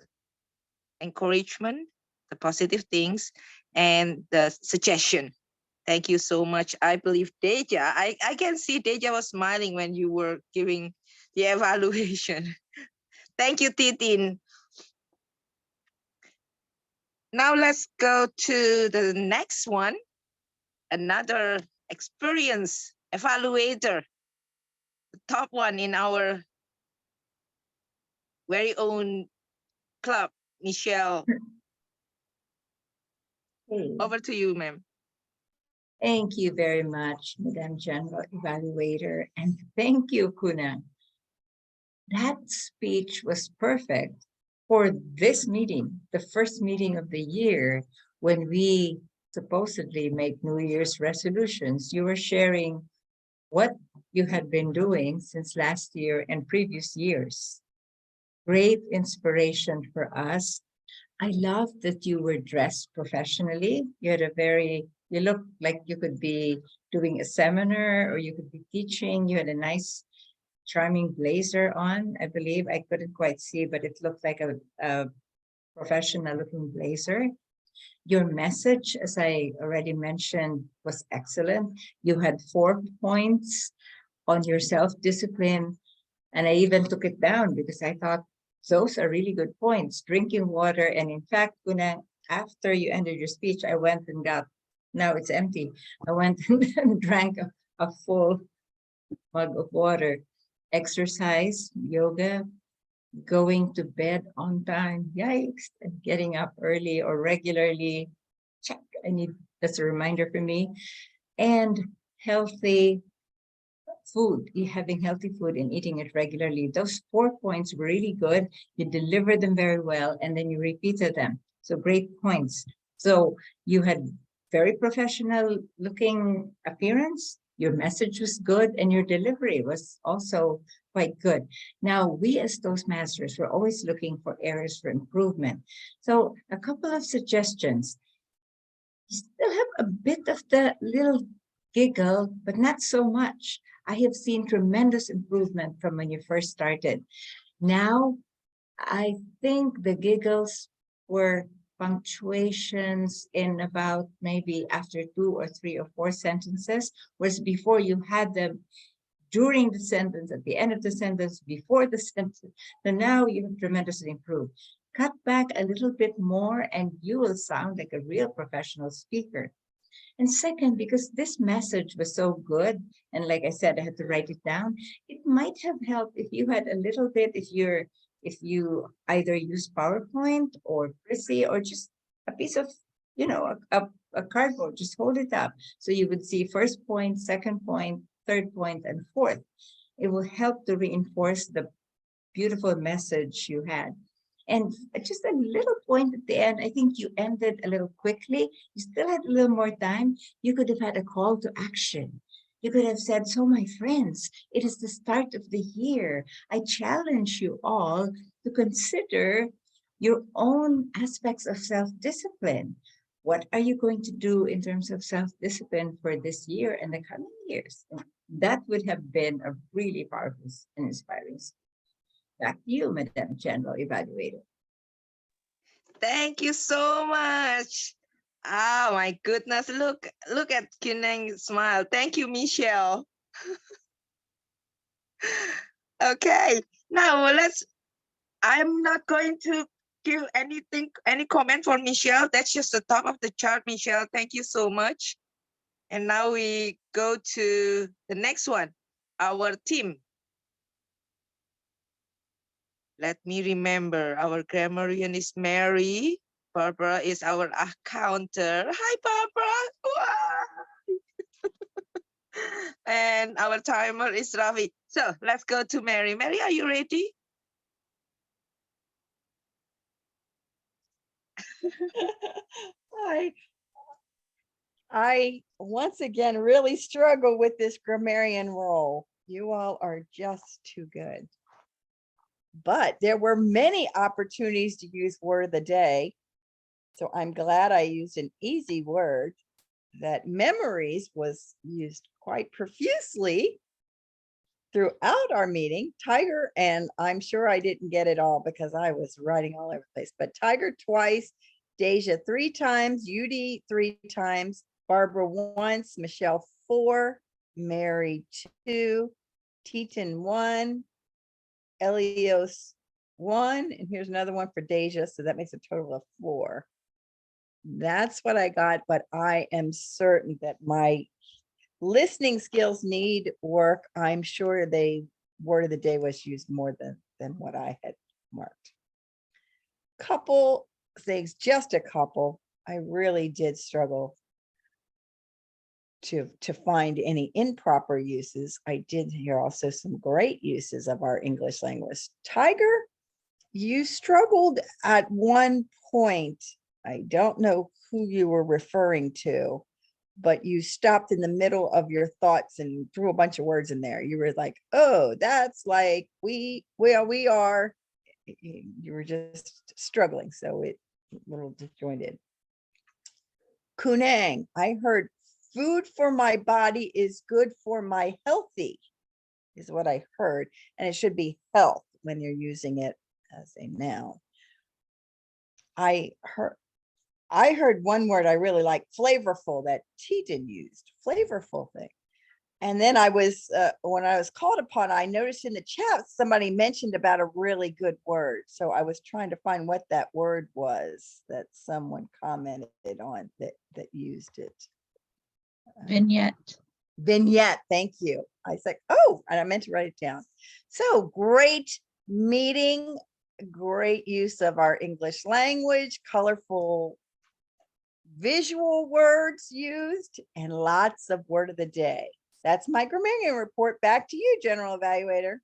encouragement, the positive things, and the suggestion. Thank you so much. I believe Deja, I can see Deja was smiling when you were giving the evaluation. Thank you, Titin. Now let's go to the next one. Another experienced evaluator, the top one in our very own club, Michelle. Hey. Over to you, ma'am. Thank you very much, Madam General Evaluator, and thank you, Kuna. That speech was perfect for this meeting, the first meeting of the year, when we supposedly make New Year's resolutions. You were sharing what you had been doing since last year and previous years. Great inspiration for us. I love that you were dressed professionally. You looked like you could be doing a seminar or you could be teaching. You had a nice, charming blazer on, I believe. I couldn't quite see, but it looked like a professional looking blazer. Your message, as I already mentioned, was excellent. You had 4 points on your self-discipline, and I even took it down because I thought those are really good points. Drinking water, and in fact, Kuna, after you ended your speech, I went and now it's empty. I went and drank a full mug of water. Exercise, yoga, going to bed on time, yikes, and getting up early or regularly, check, that's a reminder for me. And healthy food, having healthy food and eating it regularly. Those 4 points were really good. You delivered them very well, and then you repeated them. So great points. So you had very professional looking appearance. Your message was good, and your delivery was also quite good. Now, we as Toastmasters, we're always looking for areas for improvement. So a couple of suggestions. You still have a bit of the little giggle, but not so much. I have seen tremendous improvement from when you first started. Now, I think the giggles were punctuations in about maybe after 2 or 3 or 4 sentences, whereas before you had them during the sentence, at the end of the sentence, before the sentence. So now you have tremendously improved. Cut back a little bit more and you will sound like a real professional speaker. And second, because this message was so good, and like I said, I had to write it down, it might have helped if you had a little bit, if you either use PowerPoint or Prissy or just a piece of, a cardboard, just hold it up. So you would see first point, second point, third point, and fourth. It will help to reinforce the beautiful message you had. And just a little point at the end, I think you ended a little quickly. You still had a little more time. You could have had a call to action. You could have said, so my friends, it is the start of the year. I challenge you all to consider your own aspects of self-discipline. What are you going to do in terms of self-discipline for this year and the coming years? That would have been a really powerful and inspiring. Back to you, Madam General Evaluator. Thank you so much. Oh my goodness, look at Kinang's smile. Thank you, Michelle. Okay, now I'm not going to give any comment for Michelle. That's just the top of the chart, Michelle. Thank you so much. And now we go to the next one, our team. Let me remember, our grammarian is Mary. Barbara is our accountant. Hi, Barbara. And our timer is Ravi. So let's go to Mary. Mary, are you ready? I once again really struggle with this grammarian role. You all are just too good. But there were many opportunities to use word of the day. So I'm glad I used an easy word. That memories was used quite profusely throughout our meeting. Tiger, and I'm sure I didn't get it all because I was writing all over the place, but Tiger twice, Deja 3 times, Yudi 3 times, Barbara once, Michelle 4, Mary 2, Teton 1, Elios 1, and here's another one for Deja, so that makes a total of 4. That's what I got, but I am certain that my listening skills need work. I'm sure word of the day was used more than what I had marked. Couple things, just a couple. I really did struggle to find any improper uses. I did hear also some great uses of our English language. Tiger, you struggled at one point. I don't know who you were referring to, but you stopped in the middle of your thoughts and threw a bunch of words in there. You were like, oh, that's like we are. You were just struggling, so it a little disjointed. Kunang, I heard food for my body is good for my healthy, is what I heard. And it should be health when you're using it as a noun. I heard one word I really like, flavorful, that Teton used, flavorful thing. And then I was, when I was called upon, I noticed in the chat, somebody mentioned about a really good word. So I was trying to find what that word was that someone commented on that used it. Vignette. Vignette, thank you. I said, oh, and I meant to write it down. So great meeting, great use of our English language, colorful visual words used, and lots of word of the day. That's my grammarian report. Back to you, General Evaluator.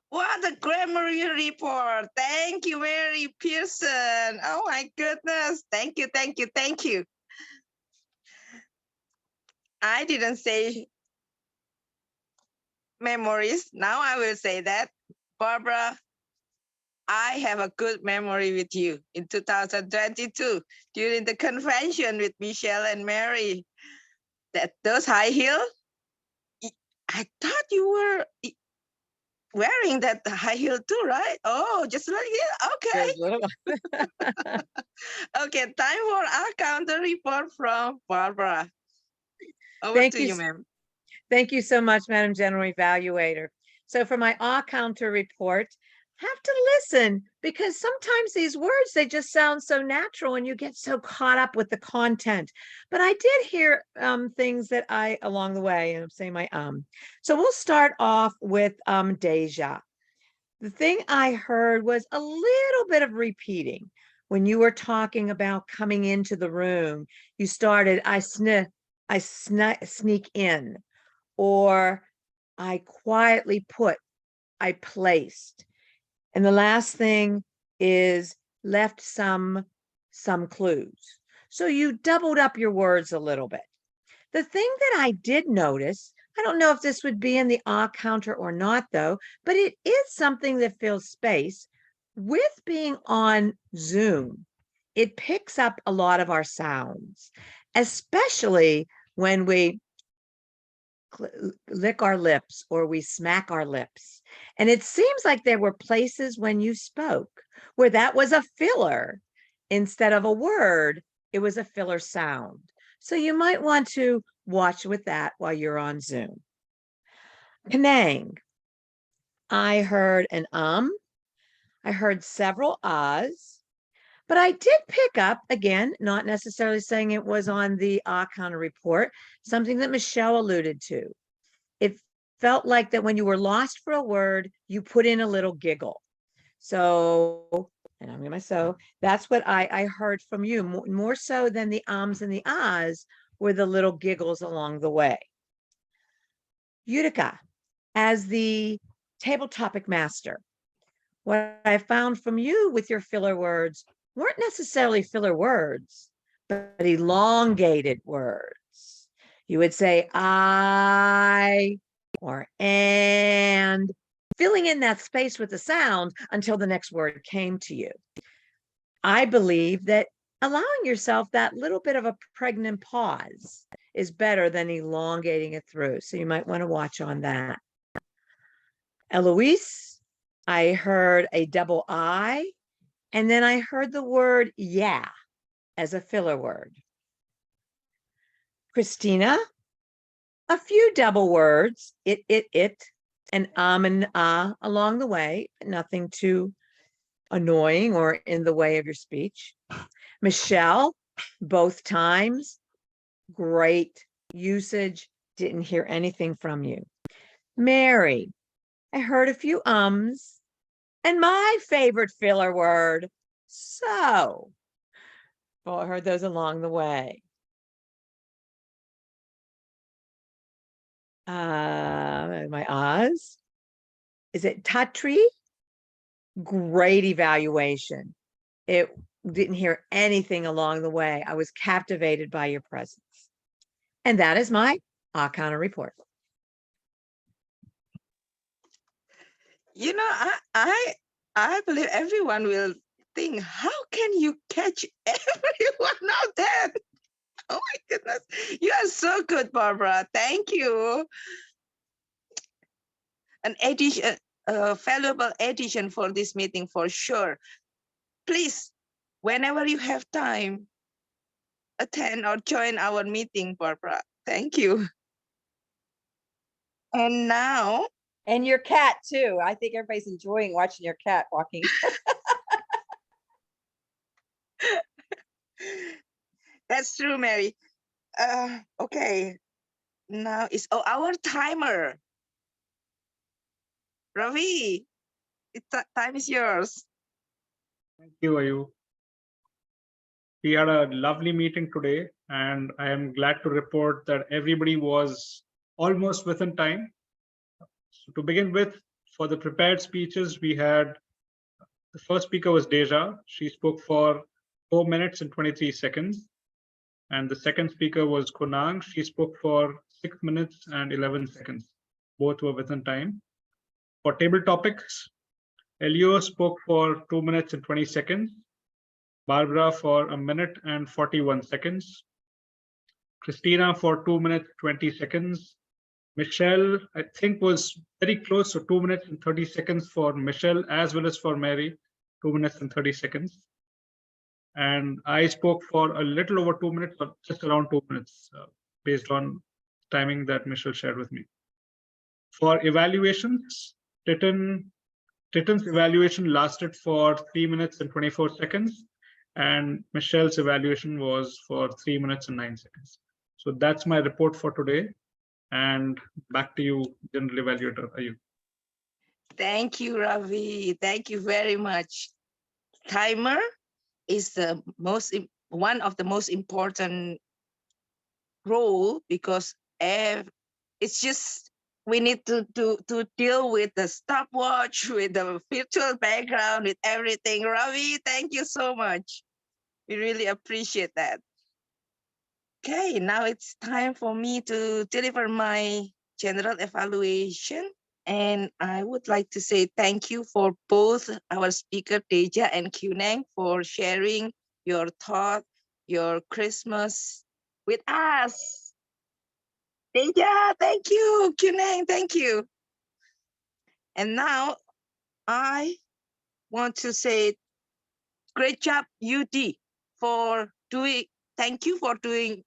What a grammarian report. Thank you, Mary Pearson. Oh my goodness. Thank you, thank you, thank you. I didn't say memories. Now I will say that. Barbara, I have a good memory with you in 2022 during the convention with Michelle and Mary. Those high heels, I thought you were wearing that high heel too, right? Oh, just like it. Okay. Those little- Okay, time for our counter report from Barbara. Over Thank to you you, s- ma'am. Thank you so much, Madam General Evaluator. So for my counter report, have to listen because sometimes these words, they just sound so natural and you get so caught up with the content. But I did hear things that along the way, and I'm saying my So we'll start off with Deja. The thing I heard was a little bit of repeating. When you were talking about coming into the room, you started, I sneak in, or I quietly put, I placed. And the last thing is left some clues. So you doubled up your words a little bit. The thing that I did notice, I don't know if this would be in the counter or not though, but it is something that fills space. With being on Zoom, it picks up a lot of our sounds, especially when we lick our lips or we smack our lips. And it seems like there were places when you spoke where that was a filler. Instead of a word, it was a filler sound. So you might want to watch with that while you're on Zoom. Penang. I heard an I heard several ahs, but I did pick up, again, not necessarily saying it was on the counter report, something that Michelle alluded to. It felt like that when you were lost for a word, you put in a little giggle. So, and I'm gonna so that's what I heard from you, more so than the ums and the ahs were the little giggles along the way. Utica, as the table topic master, what I found from you with your filler words weren't necessarily filler words, but elongated words. You would say I or and, filling in that space with the sound until the next word came to you. I believe that allowing yourself that little bit of a pregnant pause is better than elongating it through. So you might want to watch on that. Eloise, I heard a double I, and then I heard the word yeah as a filler word. Christina, a few double words, it, and along the way, nothing too annoying or in the way of your speech. Michelle, both times, great usage, didn't hear anything from you. Mary, I heard a few ums, and my favorite filler word, so. Well, I heard those along the way. My ahs. Is it Tatri? Great evaluation. It didn't hear anything along the way. I was captivated by your presence. And that is my counter report. You know, I believe everyone will think, how can you catch everyone out there? Oh my goodness. You are so good, Barbara. Thank you. An addition, a valuable addition for this meeting for sure. Please, whenever you have time, attend or join our meeting, Barbara. Thank you. And now, And your cat too. I think everybody's enjoying watching your cat walking. that's true, Mary. Okay, now it's our timer. Ravi, time is yours. Thank you, Ayu. We had a lovely meeting today, and I am glad to report that everybody was almost within time. So to begin with, for the prepared speeches, we had the first speaker was Deja. She spoke for 4 minutes and 23 seconds. And the second speaker was Konang. She spoke for 6 minutes and 11 seconds. Both were within time. For table topics, Elio spoke for 2 minutes and 20 seconds. Barbara for 1 minute and 41 seconds. Christina for 2 minutes, 20 seconds. Michelle, I think, was very close, so 2 minutes and 30 seconds for Michelle as well as for Mary, 2 minutes and 30 seconds. And I spoke for a little over 2 minutes, but just around 2 minutes, based on timing that Michelle shared with me. For evaluations, Titan's evaluation lasted for 3 minutes and 24 seconds, and Michelle's evaluation was for 3 minutes and 9 seconds. So that's my report for today. And back to you, General Evaluator Ayub. Thank you, Ravi. Thank you very much. Timer is the one of the most important role, because it's just we need to deal with the stopwatch, with the virtual background, with everything. Ravi, thank you so much. We really appreciate that. Okay, now it's time for me to deliver my general evaluation. And I would like to say thank you for both our speaker, Deja and Kuneng, for sharing your thought, your Christmas with us. Deja, thank you. Kuneng, thank you. And now I want to say great job, UD, for doing, thank you for doing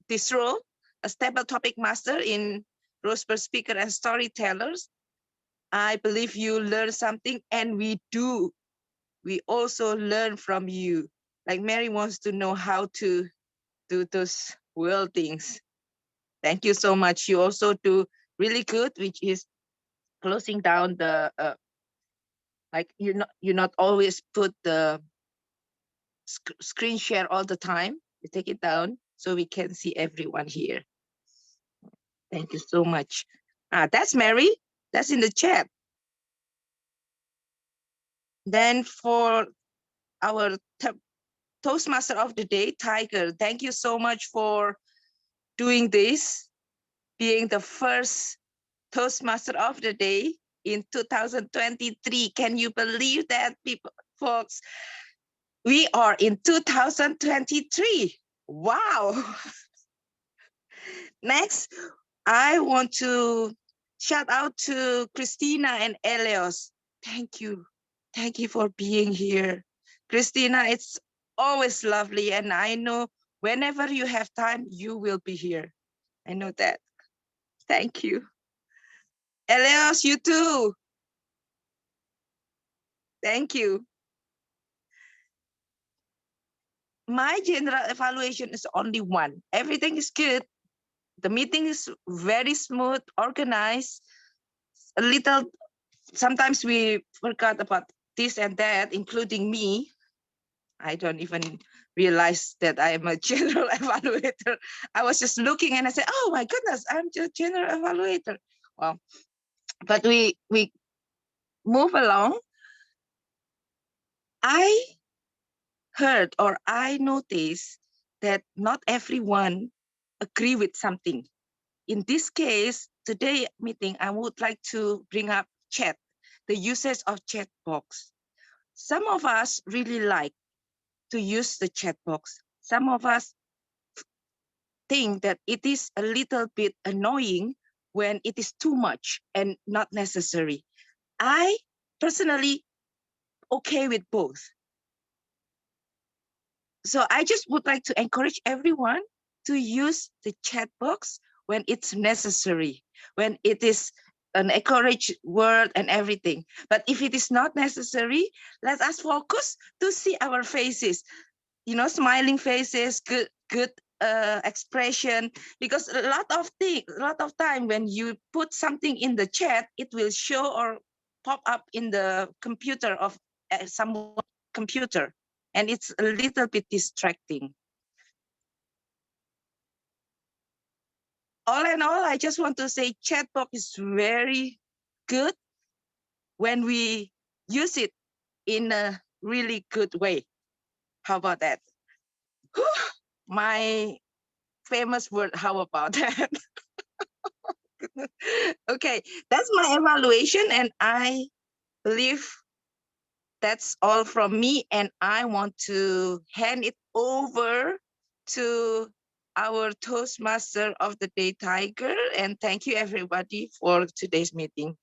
this role, a stable topic master in Roseburg Speaker and Storytellers. I believe you learn something, and we do. We also learn from you. Like Mary wants to know how to do those world things. Thank you so much. You also do really good, which is closing down the like you not always put the screen share all the time. You take it down so we can see everyone here. Thank you so much. That's Mary. That's in the chat. Then for our Toastmaster of the day, Tiger, thank you so much for doing this, being the first Toastmaster of the day in 2023. Can you believe that, people, folks? We are in 2023. Wow. Next, I want to shout out to Christina and Elios. Thank you. Thank you for being here. Christina, it's always lovely. And I know whenever you have time, you will be here. I know that. Thank you. Elios, you too. Thank you. My general evaluation is only one. Everything is good. The meeting is very smooth, organized. A little, sometimes we forgot about this and that, including me. I don't even realize that I am a general evaluator. I was just looking and I said, oh my goodness, I'm just general evaluator. Well, but we move along. I heard, or I noticed, that not everyone agree with something. In this case, today meeting, I would like to bring up chat, the usage of chat box. Some of us really like to use the chat box. Some of us think that it is a little bit annoying when it is too much and not necessary. I personally okay with both. So I just would like to encourage everyone to use the chat box when it's necessary, when it is an encouraged word and everything. But if it is not necessary, let us focus to see our faces, you know, smiling faces, good expression, because a lot of time when you put something in the chat, it will show or pop up in the computer of someone's computer, and it's a little bit distracting. All in all, I just want to say chatbot is very good when we use it in a really good way. How about that? My famous word, how about that? Okay, that's my evaluation, and I believe that's all from me, and I want to hand it over to our Toastmaster of the Day, Tiger. And thank you everybody for today's meeting.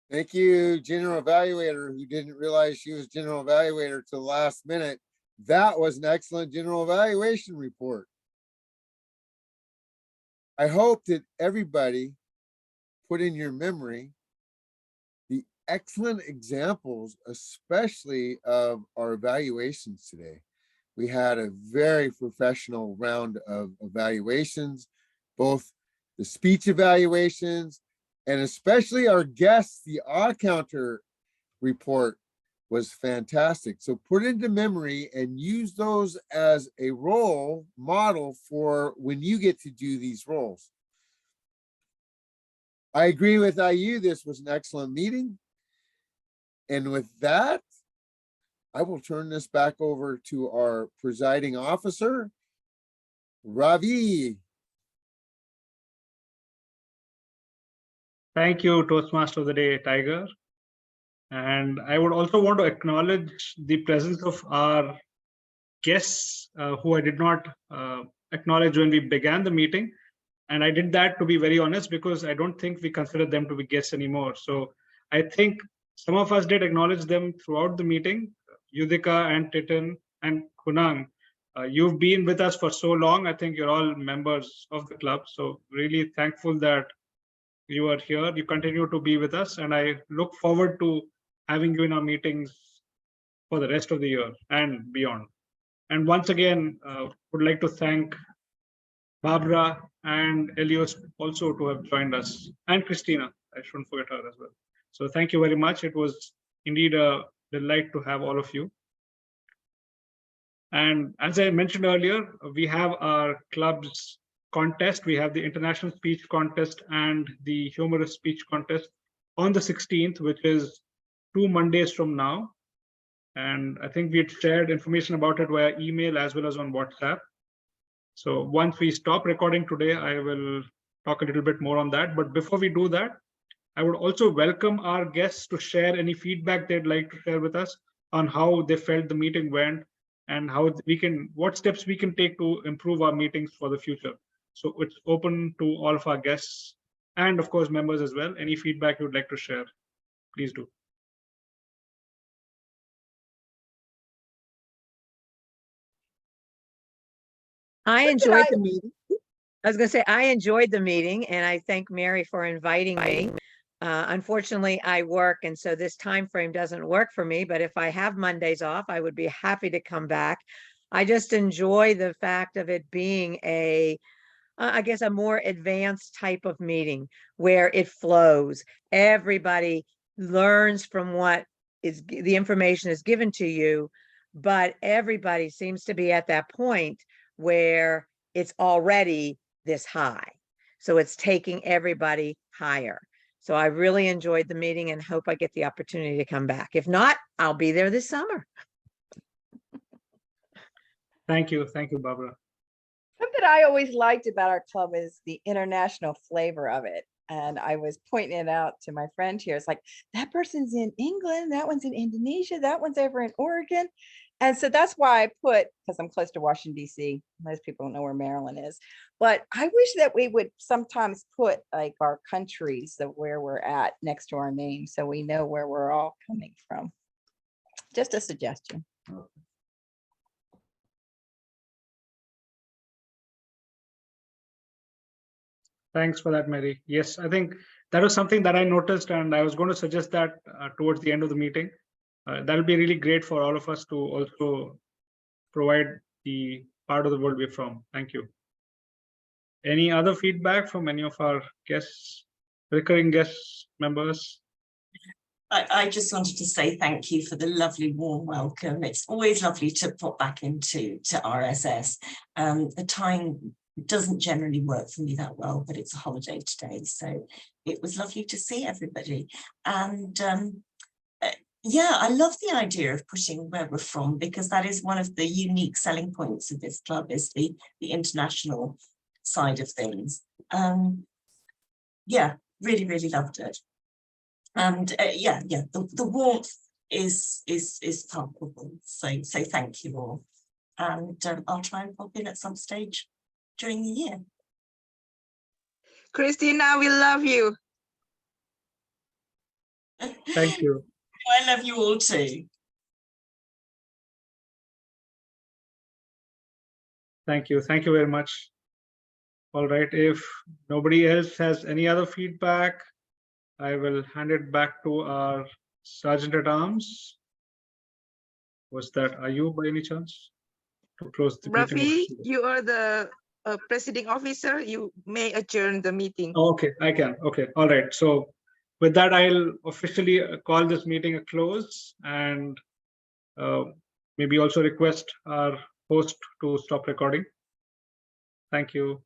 Thank you, General Evaluator, who didn't realize she was General Evaluator till the last minute. That was an excellent General Evaluation report. I hope that everybody put in your memory the excellent examples, especially of our evaluations today. We had a very professional round of evaluations, both the speech evaluations, and especially our guests, the odd counter report was fantastic. So put it into memory and use those as a role model for when you get to do these roles. I agree with IU. This was an excellent meeting. And with that, I will turn this back over to our presiding officer, Ravi. Thank you, Toastmaster of the Day, Tiger. And I would also want to acknowledge the presence of our guests who I did not acknowledge when we began the meeting. And I did that, to be very honest, because I don't think we consider them to be guests anymore. So I think some of us did acknowledge them throughout the meeting. Yudhika and Titan and Kunang, you've been with us for so long. I think you're all members of the club. So really thankful that you are here. You continue to be with us. And I look forward to having you in our meetings for the rest of the year and beyond. And once again, would like to thank Barbara and Elios also to have joined us, and Christina. I shouldn't forget her as well. So thank you very much. It was indeed a delight to have all of you. And as I mentioned earlier, we have our club's contest. We have the International Speech Contest and the Humorous Speech Contest on the 16th, which is 2 Mondays from now. And I think we had shared information about it via email as well as on WhatsApp. So once we stop recording today, I will talk a little bit more on that. But before we do that, I would also welcome our guests to share any feedback they'd like to share with us on how they felt the meeting went and how we can, what steps we can take to improve our meetings for the future. So it's open to all of our guests and of course members as well. Any feedback you'd like to share, please do. I enjoyed the meeting. I was going to say, I enjoyed the meeting and I thank Mary for inviting me. Unfortunately, I work, and so this time frame doesn't work for me, but if I have Mondays off, I would be happy to come back. I just enjoy the fact of it being I guess, a more advanced type of meeting where it flows. Everybody learns from what is the information is given to you, but everybody seems to be at that point where it's already this high. So it's taking everybody higher. So I really enjoyed the meeting and hope I get the opportunity to come back. If not, I'll be there this summer. Thank you. Thank you, Barbara. Something I always liked about our club is the international flavor of it. And I was pointing it out to my friend here. It's like, that person's in England, that one's in Indonesia, that one's over in Oregon. And so that's why I put, because I'm close to Washington, D.C. Most people don't know where Maryland is. But I wish that we would sometimes put like our countries of where we're at next to our name so we know where we're all coming from. Just a suggestion. Thanks for that, Mary. Yes, I think that was something that I noticed, and I was going to suggest that towards the end of the meeting. That'll be really great for all of us to also provide the part of the world we're from. Thank you. Any other feedback from any of our guests, recurring guests, members? I just wanted to say thank you for the lovely warm welcome. It's always lovely to pop back into RSS. The time doesn't generally work for me that well, but it's a holiday today, so it was lovely to see everybody. And yeah, I love the idea of putting where we're from, because that is one of the unique selling points of this club, is the international side of things. Yeah, really loved it. And yeah, the warmth is palpable. So thank you all. and I'll try and pop in at some stage during the year. Christina, we love you. Thank you. I love you all too. Thank you. Thank you very much. All right. If nobody else has any other feedback, I will hand it back to our Sergeant at Arms. Was that, are you by any chance? To close the meeting. Rafi, you are the presiding officer. You may adjourn the meeting. Oh, okay, I can. Okay. All right. So with that, I'll officially call this meeting a close and maybe also request our host to stop recording. Thank you.